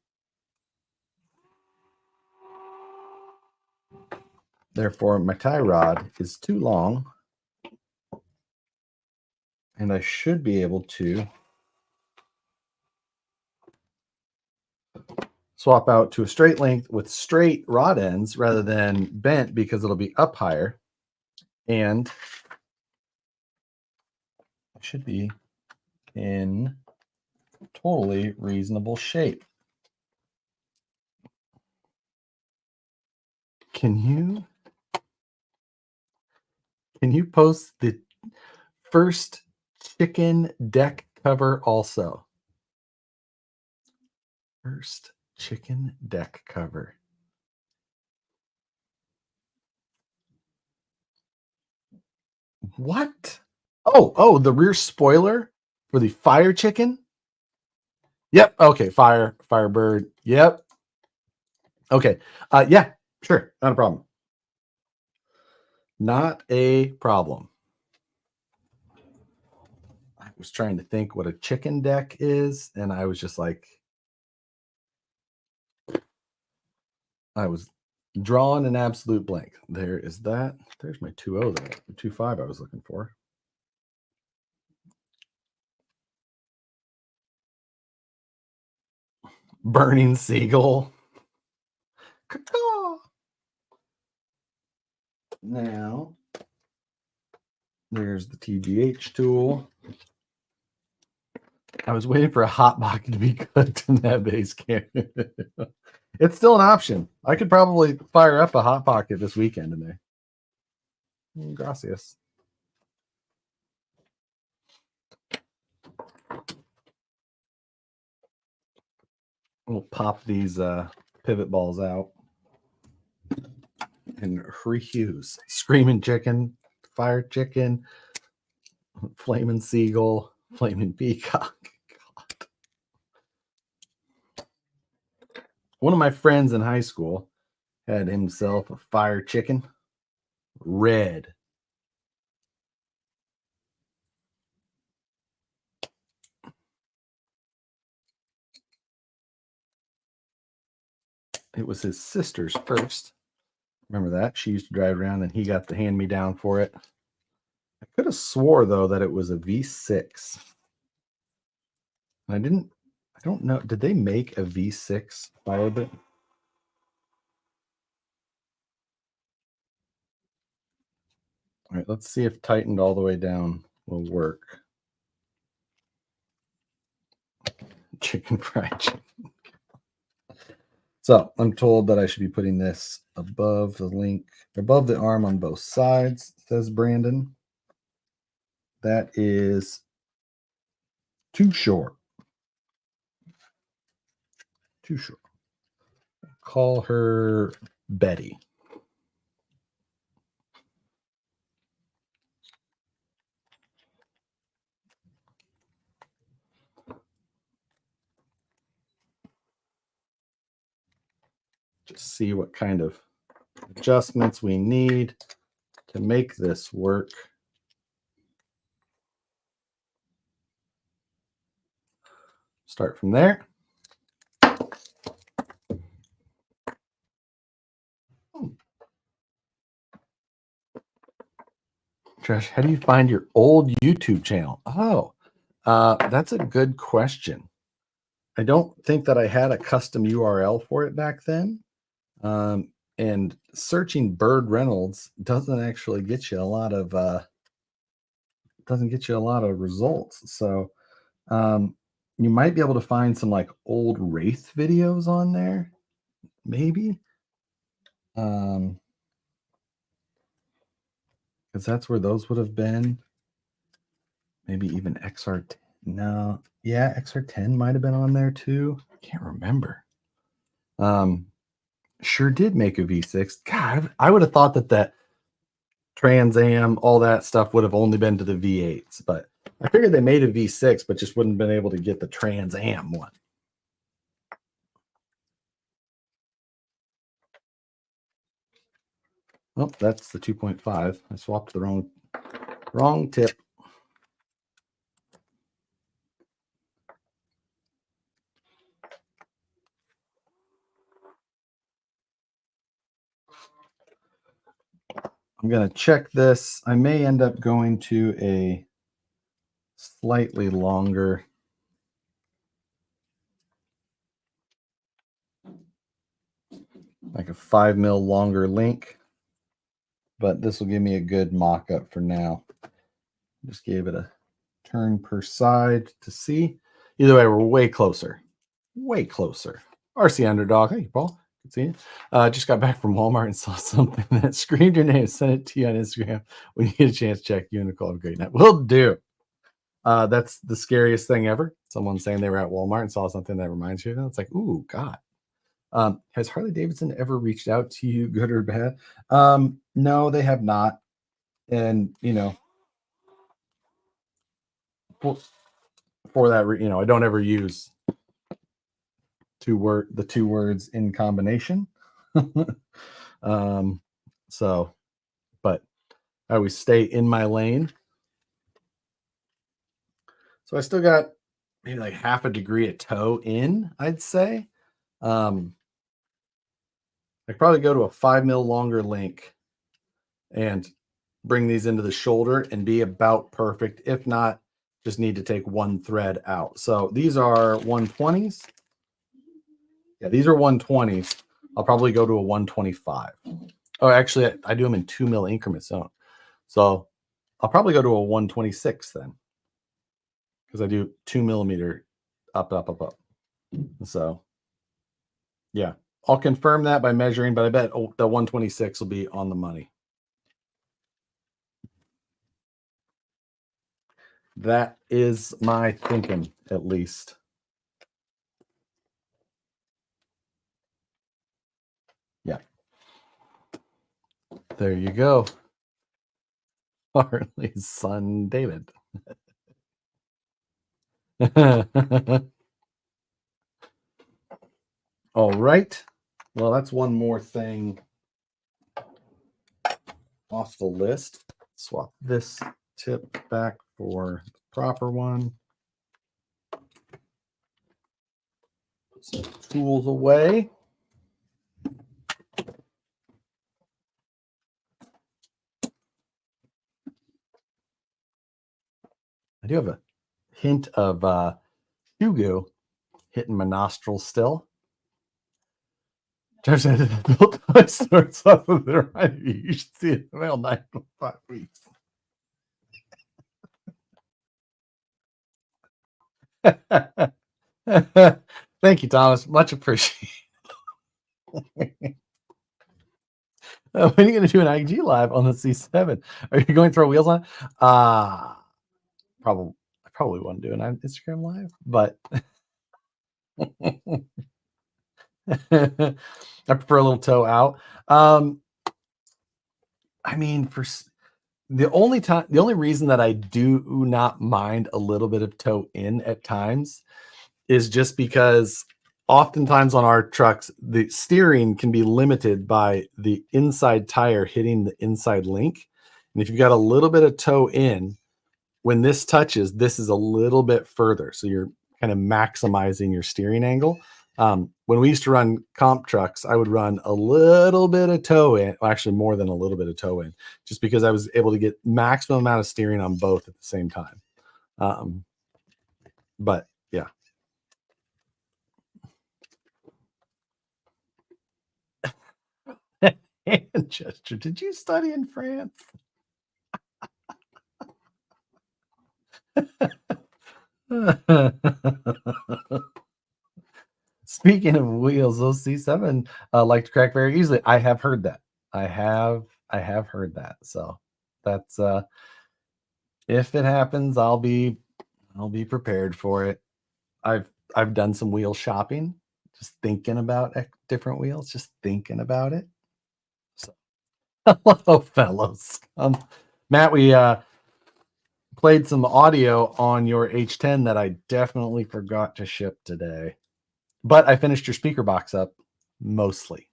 Therefore, my tie rod is too long, and I should be able to swap out to a straight length with straight rod ends rather than bent because it'll be up higher, and I should be in totally reasonable shape. Can you post the first chicken deck cover also? First chicken deck cover. What? Oh, the rear spoiler for the fire chicken? Yep. Okay, Firebird. Yep. Okay. Yeah, sure. Not a problem. Not a problem. I was trying to think what a chicken deck is, and I was just like, I was drawing an absolute blank. There is that. There's my 2.0 there. The 2.5 I was looking for. Burning Seagull. Now, there's the TGH tool. I was waiting for a hot pocket to be cooked in that base camp. It's still an option. I could probably fire up a hot pocket this weekend in there. Gracias. We'll pop these pivot balls out and reuse. Screaming chicken, fire chicken, flaming seagull, flaming peacock. God. One of my friends in high school had himself a fire chicken, red. It was his sister's first. Remember that? She used to drive around and he got the hand-me-down for it. I could have swore, though, that it was a V6. I don't know. Did they make a V6 Firebird? All right, let's see if tightened all the way down will work. Chicken fried chicken. So I'm told that I should be putting this above the link, above the arm on both sides, says Brandon. That is too short. Too short. Call her Betty. Just see what kind of adjustments we need to make this work. Start from there. Josh, how do you find your old YouTube channel? Oh, that's a good question. I don't think that I had a custom URL for it back then. And searching Bird Reynolds doesn't actually get you a lot of results. So you might be able to find some like old Wraith videos on there, maybe. Because that's where those would have been. Maybe even XR10. No, yeah, XR10 might have been on there too. I can't remember. Sure did make a V6. God, I would have thought that Trans Am, all that stuff would have only been to the V8s, but I figured they made a V6, but just wouldn't have been able to get the Trans Am one. Oh, that's the 2.5. I swapped the wrong tip. I'm going to check this. I may end up going to a slightly longer, like a 5 mil longer link, but this will give me a good mock-up for now. Just gave it a turn per side to see. Either way, we're way closer. Way closer. RC Underdog. Hey, Paul. Good seeing you. Just got back from Walmart and saw something that screamed your name. Sent it to you on Instagram. When you get a chance, check you and Nicole. Have a great night. Will do. That's the scariest thing ever. Someone saying they were at Walmart and saw something that reminds you of them. It's like, ooh, God. Has Harley Davidson ever reached out to you, good or bad? No, they have not. And, you know, for that, I don't ever use the two words in combination. So, but I always stay in my lane. So I still got maybe like half a degree of toe in, I'd say. I could probably go to a 5 mil longer link and bring these into the shoulder and be about perfect. If not, just need to take one thread out. So these are 120s. Yeah, these are 120s. I'll probably go to a 125. Oh, actually, I do them in 2 mil increments. So I'll probably go to a 126 then, because I do 2 millimeter up. So yeah, I'll confirm that by measuring, but I bet the 126 will be on the money. That is my thinking, at least. Yeah. There you go. Harley's son, David. All right. Well, that's one more thing off the list. Swap this tip back for the proper one. Put some tools away. I do have a hint of Hugo hitting my nostrils still. Josh said that built my starts off of the right. You should see it in the mail 9.5 weeks. Thank you, Thomas. Much appreciated. When are you going to do an IG live on the C7? Are you going to throw wheels on? I probably wouldn't do an Instagram live, but I prefer a little toe out. I mean, for the only reason that I do not mind a little bit of toe in at times is just because oftentimes on our trucks, the steering can be limited by the inside tire hitting the inside link. And if you've got a little bit of toe in, when this touches, this is a little bit further. So you're kind of maximizing your steering angle. When we used to run comp trucks, I would run a little bit of toe in, well, actually more than a little bit of toe in, just because I was able to get maximum amount of steering on both at the same time. But yeah. gesture. Did you study in France? Speaking of wheels, those C7 like to crack very easily. I have heard that. I have heard that. So that's if it happens, I'll be prepared for it. I've done some wheel shopping, just thinking about different wheels, just thinking about it. So hello, fellows. Matt, we played some audio on your H10 that I definitely forgot to ship today. But I finished your speaker box up mostly.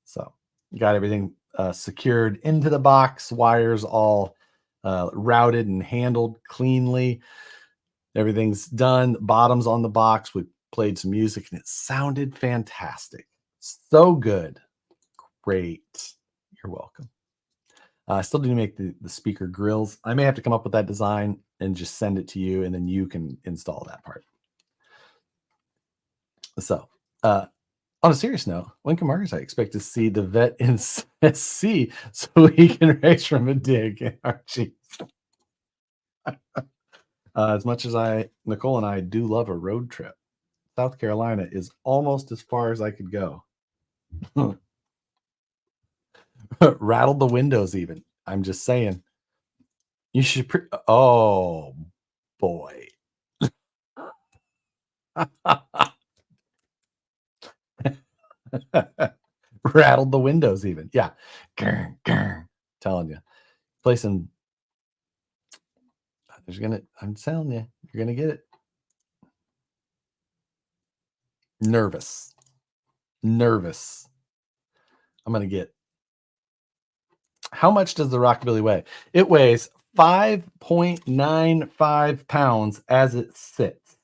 So got everything secured into the box, wires all routed and handled cleanly. Everything's done. Bottoms on the box. We played some music and it sounded fantastic. So good. Great. You're welcome. I still do make the speaker grills. I may have to come up with that design and just send it to you, and then you can install that part. So, on a serious note, when can Marcus I expect to see the vet in SC so he can race from a dig? Archie. As much as Nicole and I do love a road trip, South Carolina is almost as far as I could go. Rattled the windows even. I'm just saying. You should oh boy. Rattled the windows even. Yeah. Grr, grr. Telling you. Placing I'm telling you, you're gonna get it. Nervous. I'm gonna get. How much does the Rockabilly weigh? It weighs 5.95 pounds as it sits,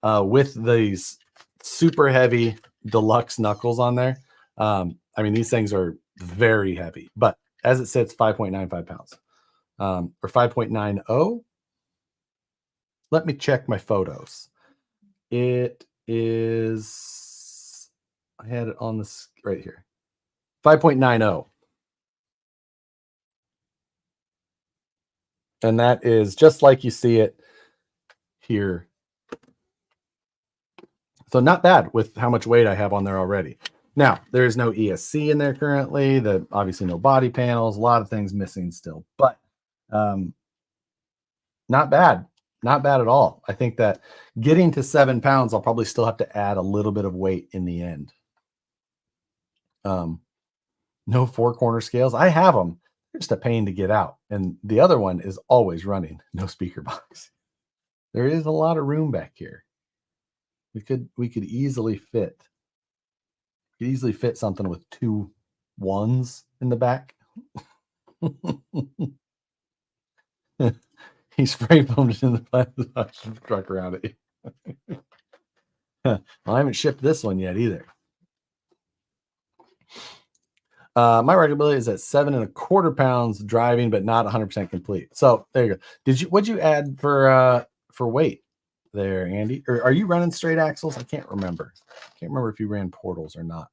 with these super heavy deluxe knuckles on there. I mean, these things are very heavy, but as it sits, 5.95 pounds, or 5.90. Let me check my photos. It is, I had it on this right here, 5.90. And that is just like you see it here. So not bad with how much weight I have on there already. Now, there is no ESC in there currently. Obviously no body panels, a lot of things missing still, but not bad. Not bad at all. I think that getting to 7 pounds, I'll probably still have to add a little bit of weight in the end. No 4-corner scales. I have them. They're just a pain to get out. And the other one is always running. No speaker box. There is a lot of room back here. We could easily fit. Something with 2 1s in the back. He spray foamed it in the plastic truck around it. Well, I haven't shipped this one yet either. My Rockabilly is at 7 1/4 pounds driving, but not 100% complete. So there you go. What'd you add for weight there, Andy? Or are you running straight axles? I can't remember. If you ran portals or not.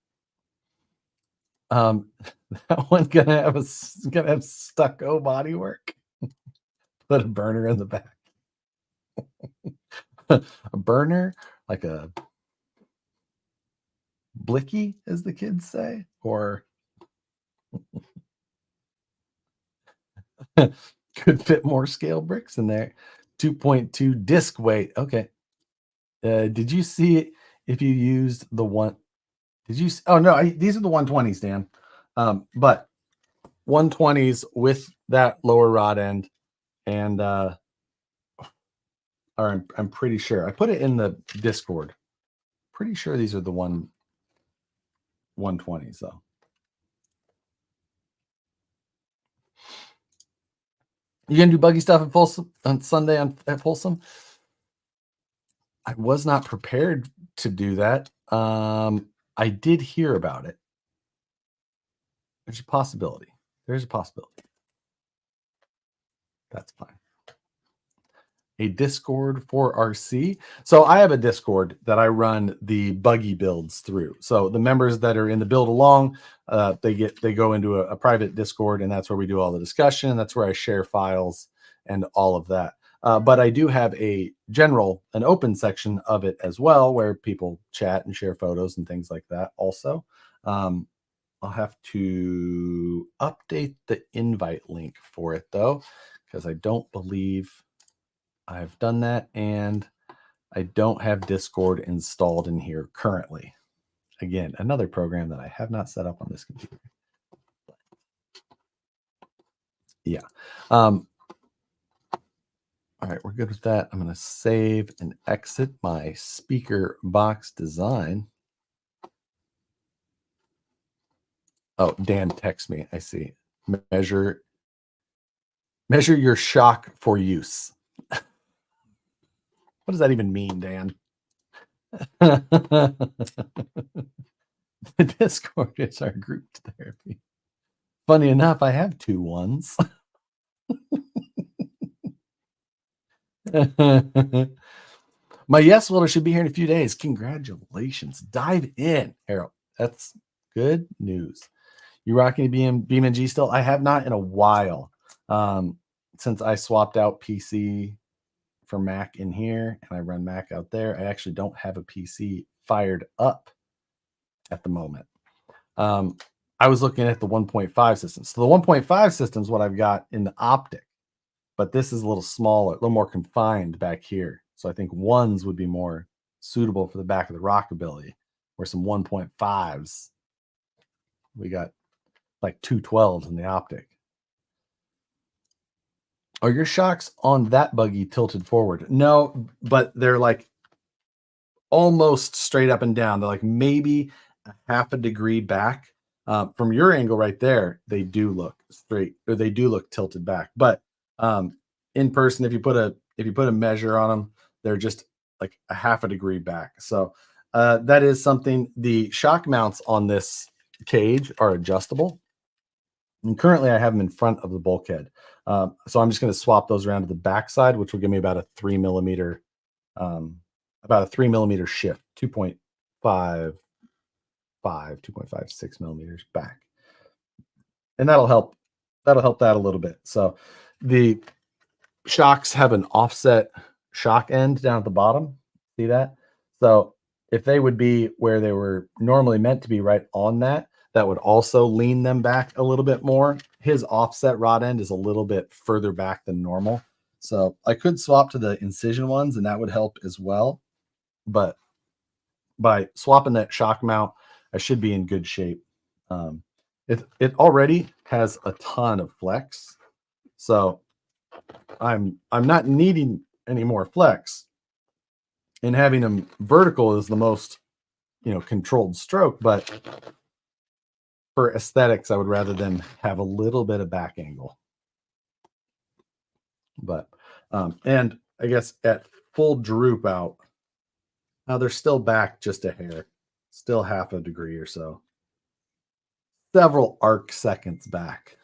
That one's gonna have stucco bodywork. Put a burner in the back. A burner, like a blicky, as the kids say, or could fit more scale bricks in there. 2.2 disc weight. Okay. Did you see it if you used the one? Did you? Oh no, these are the 120s, Dan. But 120s with that lower rod end, and or I'm pretty sure I put it in the Discord. Pretty sure these are the 120s though. You gonna do buggy stuff at Folsom on Sunday at Folsom? I was not prepared to do that. I did hear about it. There's a possibility. That's fine. a Discord for RC. So I have a Discord that I run the Buggy builds through. So the members that are in the build along, they go into a private Discord, and that's where we do all the discussion. That's where I share files and all of that. But I do have an open section of it as well, where people chat and share photos and things like that. Also, I'll have to update the invite link for it though, because I don't believe I've done that, and I don't have Discord installed in here currently. Again, another program that I have not set up on this computer. Yeah. All right, we're good with that. I'm going to save and exit my speaker box design. Oh, Dan texts me. I see. Measure your shock for use. What does that even mean, Dan? The Discord is our group therapy. Funny enough, I have 2 ones. My yes welder should be here in a few days. Congratulations. Dive in, Harold. That's good news. You rocking BeamNG still? I have not in a while. Since I swapped out PC for Mac in here and I run Mac out there, I actually don't have a PC fired up at the moment. I was looking at the 1.5 system. So the 1.5 system is what I've got in the optic, but this is a little smaller, a little more confined back here. So I think 1s would be more suitable for the back of the Rockabilly, where some 1.5s, we got like 212s in the optic. Are your shocks on that Buggy tilted forward? No, but they're like almost straight up and down. They're like maybe a half a degree back. From your angle right there, they do look straight, or they do look tilted back. But in person, if you put a measure on them, they're just like a half a degree back. So that is something. The shock mounts on this cage are adjustable, and currently I have them in front of the bulkhead. So I'm just going to swap those around to the back side, which will give me about a 3 millimeter shift, 2.55, 2.56 millimeters back. And that'll help that a little bit. So the shocks have an offset shock end down at the bottom. See that? So if they would be where they were normally meant to be, right on that, that would also lean them back a little bit more. His offset rod end is a little bit further back than normal. So I could swap to the incision ones, and that would help as well. But by swapping that shock mount, I should be in good shape. It already has a ton of flex, so I'm not needing any more flex. And having them vertical is the most, controlled stroke. But for aesthetics, I would rather them have a little bit of back angle. But and I guess at full droop out, now they're still back just a hair, still half a degree or so. Several arc seconds back.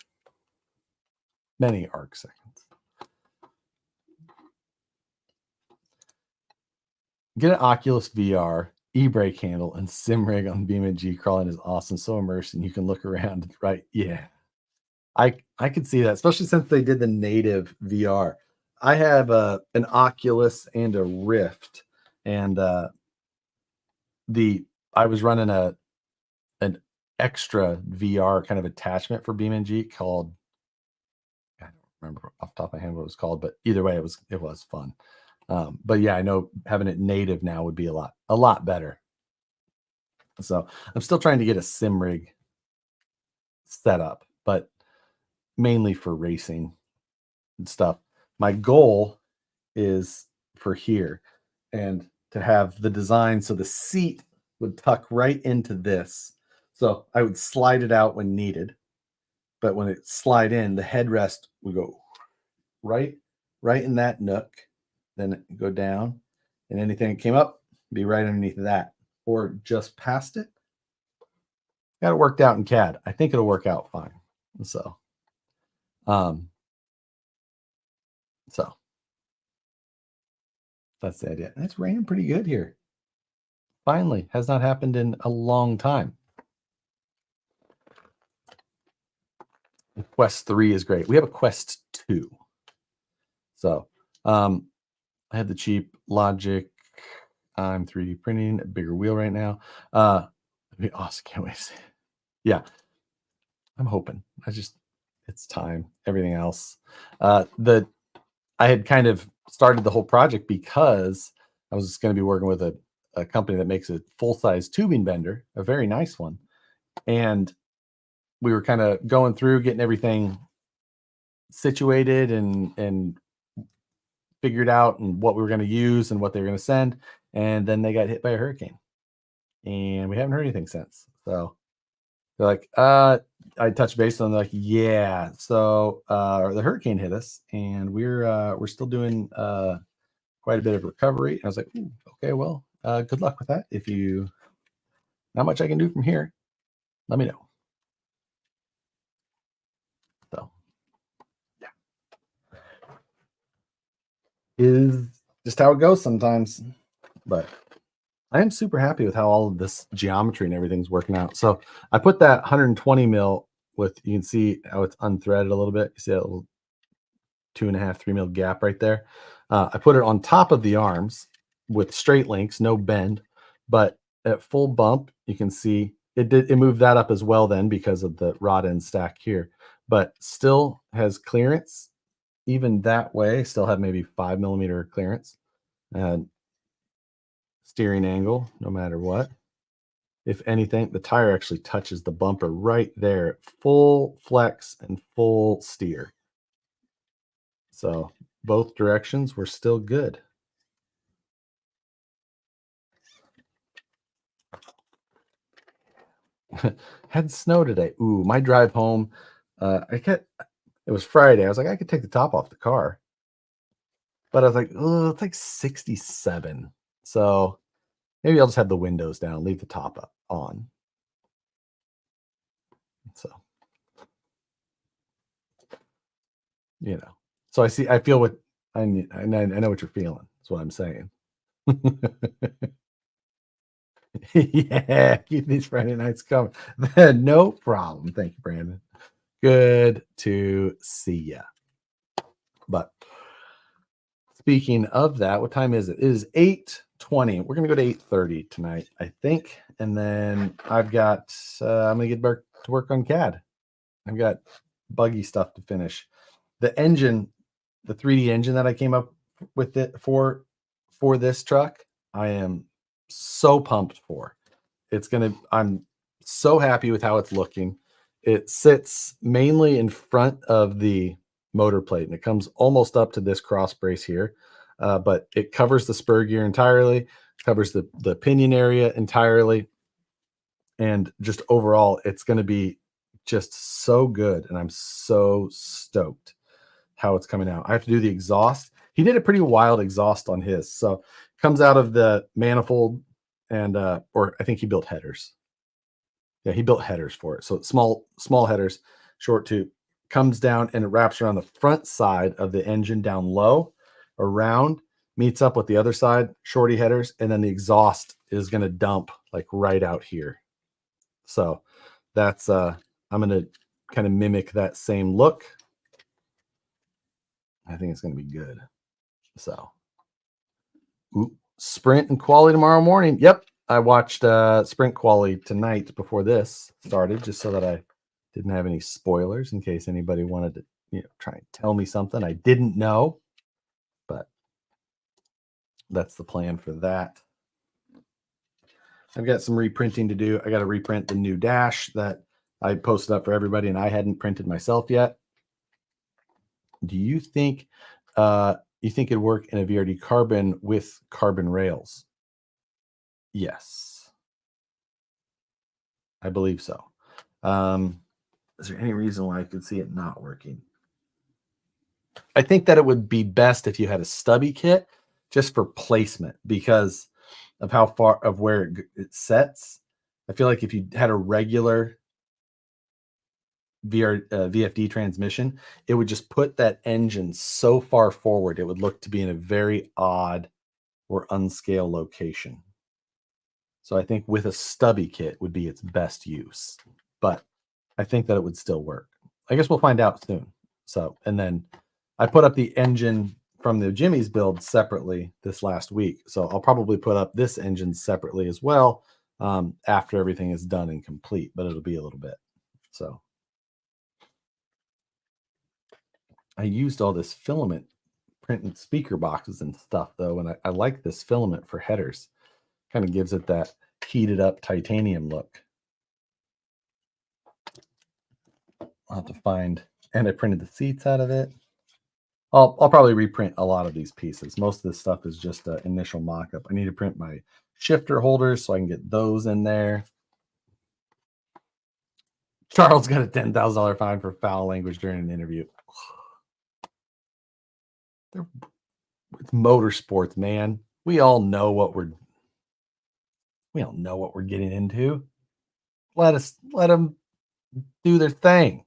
Many arc seconds. Get an Oculus VR, e-brake handle, and sim rig on BeamNG. Crawling is awesome. So immersing. You can look around, right? Yeah. I could see that, especially since they did the native VR. I have an Oculus and a Rift, and I was running an extra VR kind of attachment for BeamNG called, I don't remember off the top of my head what it was called, but either way, it was fun. But yeah, I know having it native now would be a lot better. So I'm still trying to get a sim rig set up, but mainly for racing and stuff. My goal is for here, and to have the design so the seat would tuck right into this. So I would slide it out when needed, but when it slide in, the headrest would go right in that nook, then go down, and anything that came up be right underneath that, or just past it. Got it worked out in CAD. I think it'll work out fine. So That's the idea. And it's raining pretty good here. Finally, has not happened in a long time. Quest 3 is great. We have a Quest 2. So I had the cheap Logic. I'm 3D printing a bigger wheel right now. It'd be awesome. Can't wait to see it. Yeah. I'm hoping. It's time. Everything else. I had kind of started the whole project because I was going to be working with a company that makes a full-size tubing bender, a very nice one. And we were kind of going through getting everything situated and figured out and what we were going to use and what they were going to send. And then they got hit by a hurricane. And we haven't heard anything since. So they're like, I touched base on them, like, yeah. So the hurricane hit us and we're still doing quite a bit of recovery. And I was like, okay, well, good luck with that. Not much I can do from here, let me know. So yeah. Is just how it goes sometimes. But I am super happy with how all of this geometry and everything's working out. So I put that 120 mil with, you can see how it's unthreaded a little bit. You see that little 2.5, 3 mil gap right there. I put it on top of the arms with straight links, no bend, but at full bump, you can see it moved that up as well then because of the rod end stack here, but still has clearance. Even that way, still have maybe 5 millimeter clearance and steering angle, no matter what. If anything, the tire actually touches the bumper right there, full flex and full steer. So both directions were still good. Had snow today. Ooh, my drive home, it was Friday. I was like, I could take the top off the car. But I was like, oh, it's like 67. So maybe I'll just have the windows down, leave the top up on. So, so I feel what I know what you're feeling. That's what I'm saying. Yeah, keep these Friday nights coming. No problem. Thank you, Brandon. Good to see ya. But speaking of that, what time is it? It is 8:20. We're gonna go to 8:30 tonight, I think. And then I'm gonna get back to work on CAD. I've got Buggy stuff to finish. The engine, the 3D engine that I came up with it for this truck, I am so pumped for. I'm so happy with how it's looking. It sits mainly in front of the motor plate and it comes almost up to this cross brace here. But it covers the spur gear entirely, covers the pinion area entirely. And just overall, it's going to be just so good. And I'm so stoked how it's coming out. I have to do the exhaust. He did a pretty wild exhaust on his. So comes out of the manifold and, or I think he built headers. Yeah, he built headers for it. So small headers, short tube, comes down and it wraps around the front side of the engine down low, around, meets up with the other side, shorty headers, and then the exhaust is going to dump like right out here. So that's I'm going to kind of mimic that same look. I think it's going to be good. So sprint and quality tomorrow morning. Yep. I watched sprint quality tonight before this started, just so that I didn't have any spoilers in case anybody wanted to, try and tell me something I didn't know. But that's the plan for that. I've got some reprinting to do. I got to reprint the new dash that I posted up for everybody and I hadn't printed myself yet. Do you think it'd work in a VRD carbon with carbon rails? Yes, I believe so. Is there any reason why I could see it not working? I think that it would be best if you had a stubby kit just for placement because of how far of where it sets. I feel like if you had a regular VFD transmission, it would just put that engine so far forward. It would look to be in a very odd or unscale location. So I think with a stubby kit would be its best use, but I think that it would still work. I guess we'll find out soon. So, and then I put up the engine from the Jimmy's build separately this last week. So I'll probably put up this engine separately as well after everything is done and complete, but it'll be a little bit. So I used all this filament printing speaker boxes and stuff though, and I like this filament for headers. Kind of gives it that heated up titanium look. I'll have to find, and I printed the seats out of it. I'll probably reprint a lot of these pieces. Most of this stuff is just an initial mock-up. I need to print my shifter holders so I can get those in there. Charles got a $10,000 fine for foul language during an interview. It's motorsports, man. We all know what we're getting into. Let them do their thing.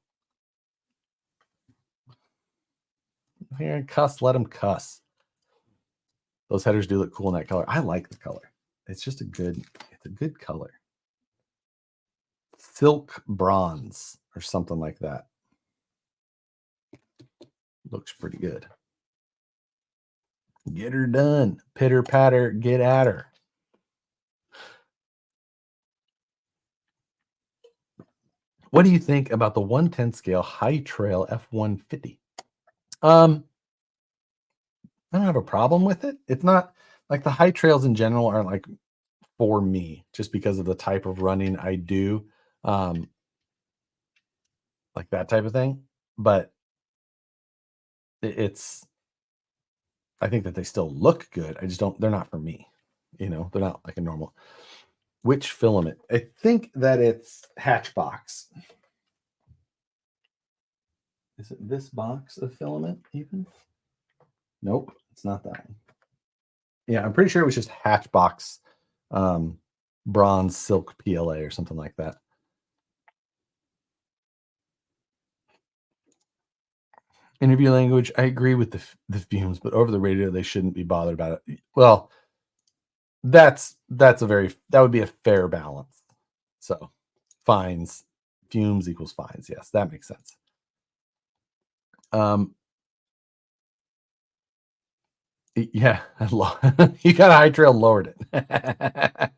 Here and cuss, let them cuss. Those headers do look cool in that color. I like the color. It's just a good color. Silk bronze or something like that. Looks pretty good. Get her done. Pitter patter, get at her. What do you think about the 110 scale high trail F-150? I don't have a problem with it. It's not like the high trails in general aren't like for me just because of the type of running I do. Like that type of thing. But I think that they still look good. They're not for me. You know, they're not like a normal. Which filament? I think that it's Hatchbox. Is it this box of filament even? Nope, it's not that one. Yeah, I'm pretty sure it was just Hatchbox bronze silk PLA or something like that. Interview language, I agree with the fumes, but over the radio they shouldn't be bothered about it. Well, that would be a fair balance. So fines, fumes equals fines. Yes, that makes sense. Yeah, you got a high trail, lowered it.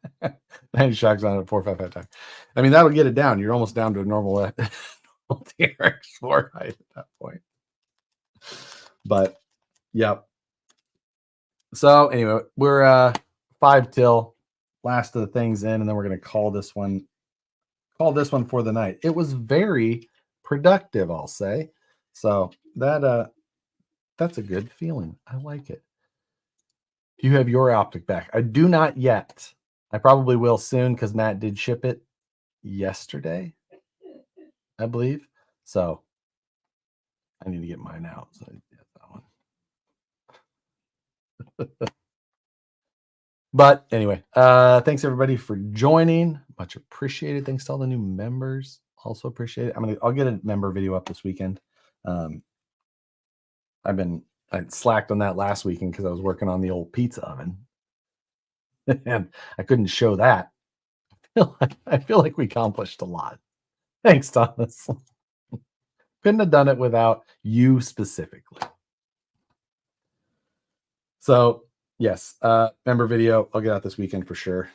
90 shocks on it 455 times. I mean, that'll get it down. You're almost down to a normal TRX4 height at that point. But yep. So anyway, we're 5 till, last of the things in, and then we're gonna call this one for the night. It was very productive, I'll say. So that's a good feeling. I like it. Do you have your optic back? I do not yet. I probably will soon because Matt did ship it yesterday, I believe. So I need to get mine out. So yeah, that one. But anyway, thanks everybody for joining. Much appreciated. Thanks to all the new members. Also appreciate it. I'll get a member video up this weekend. I slacked on that last weekend because I was working on the old pizza oven. And I couldn't show that. I feel like we accomplished a lot. Thanks, Thomas. Couldn't have done it without you specifically. So yes, member video I'll get out this weekend for sure.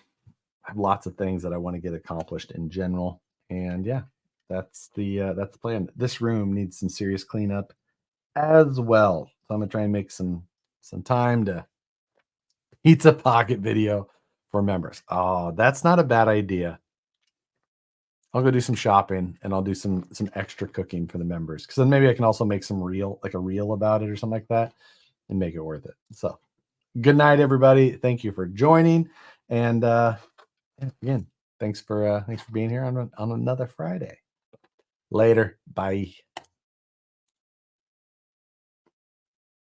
I have lots of things that I want to get accomplished in general, and yeah, that's the plan. This room needs some serious cleanup as well, so I'm gonna try and make some time to pizza pocket video for members. Oh, that's not a bad idea. I'll go do some shopping and I'll do some extra cooking for the members, because then maybe I can also make some reel about it or something like that and make it worth it. So good night, everybody. Thank you for joining. And again, thanks for being here on another Friday. Later. Bye.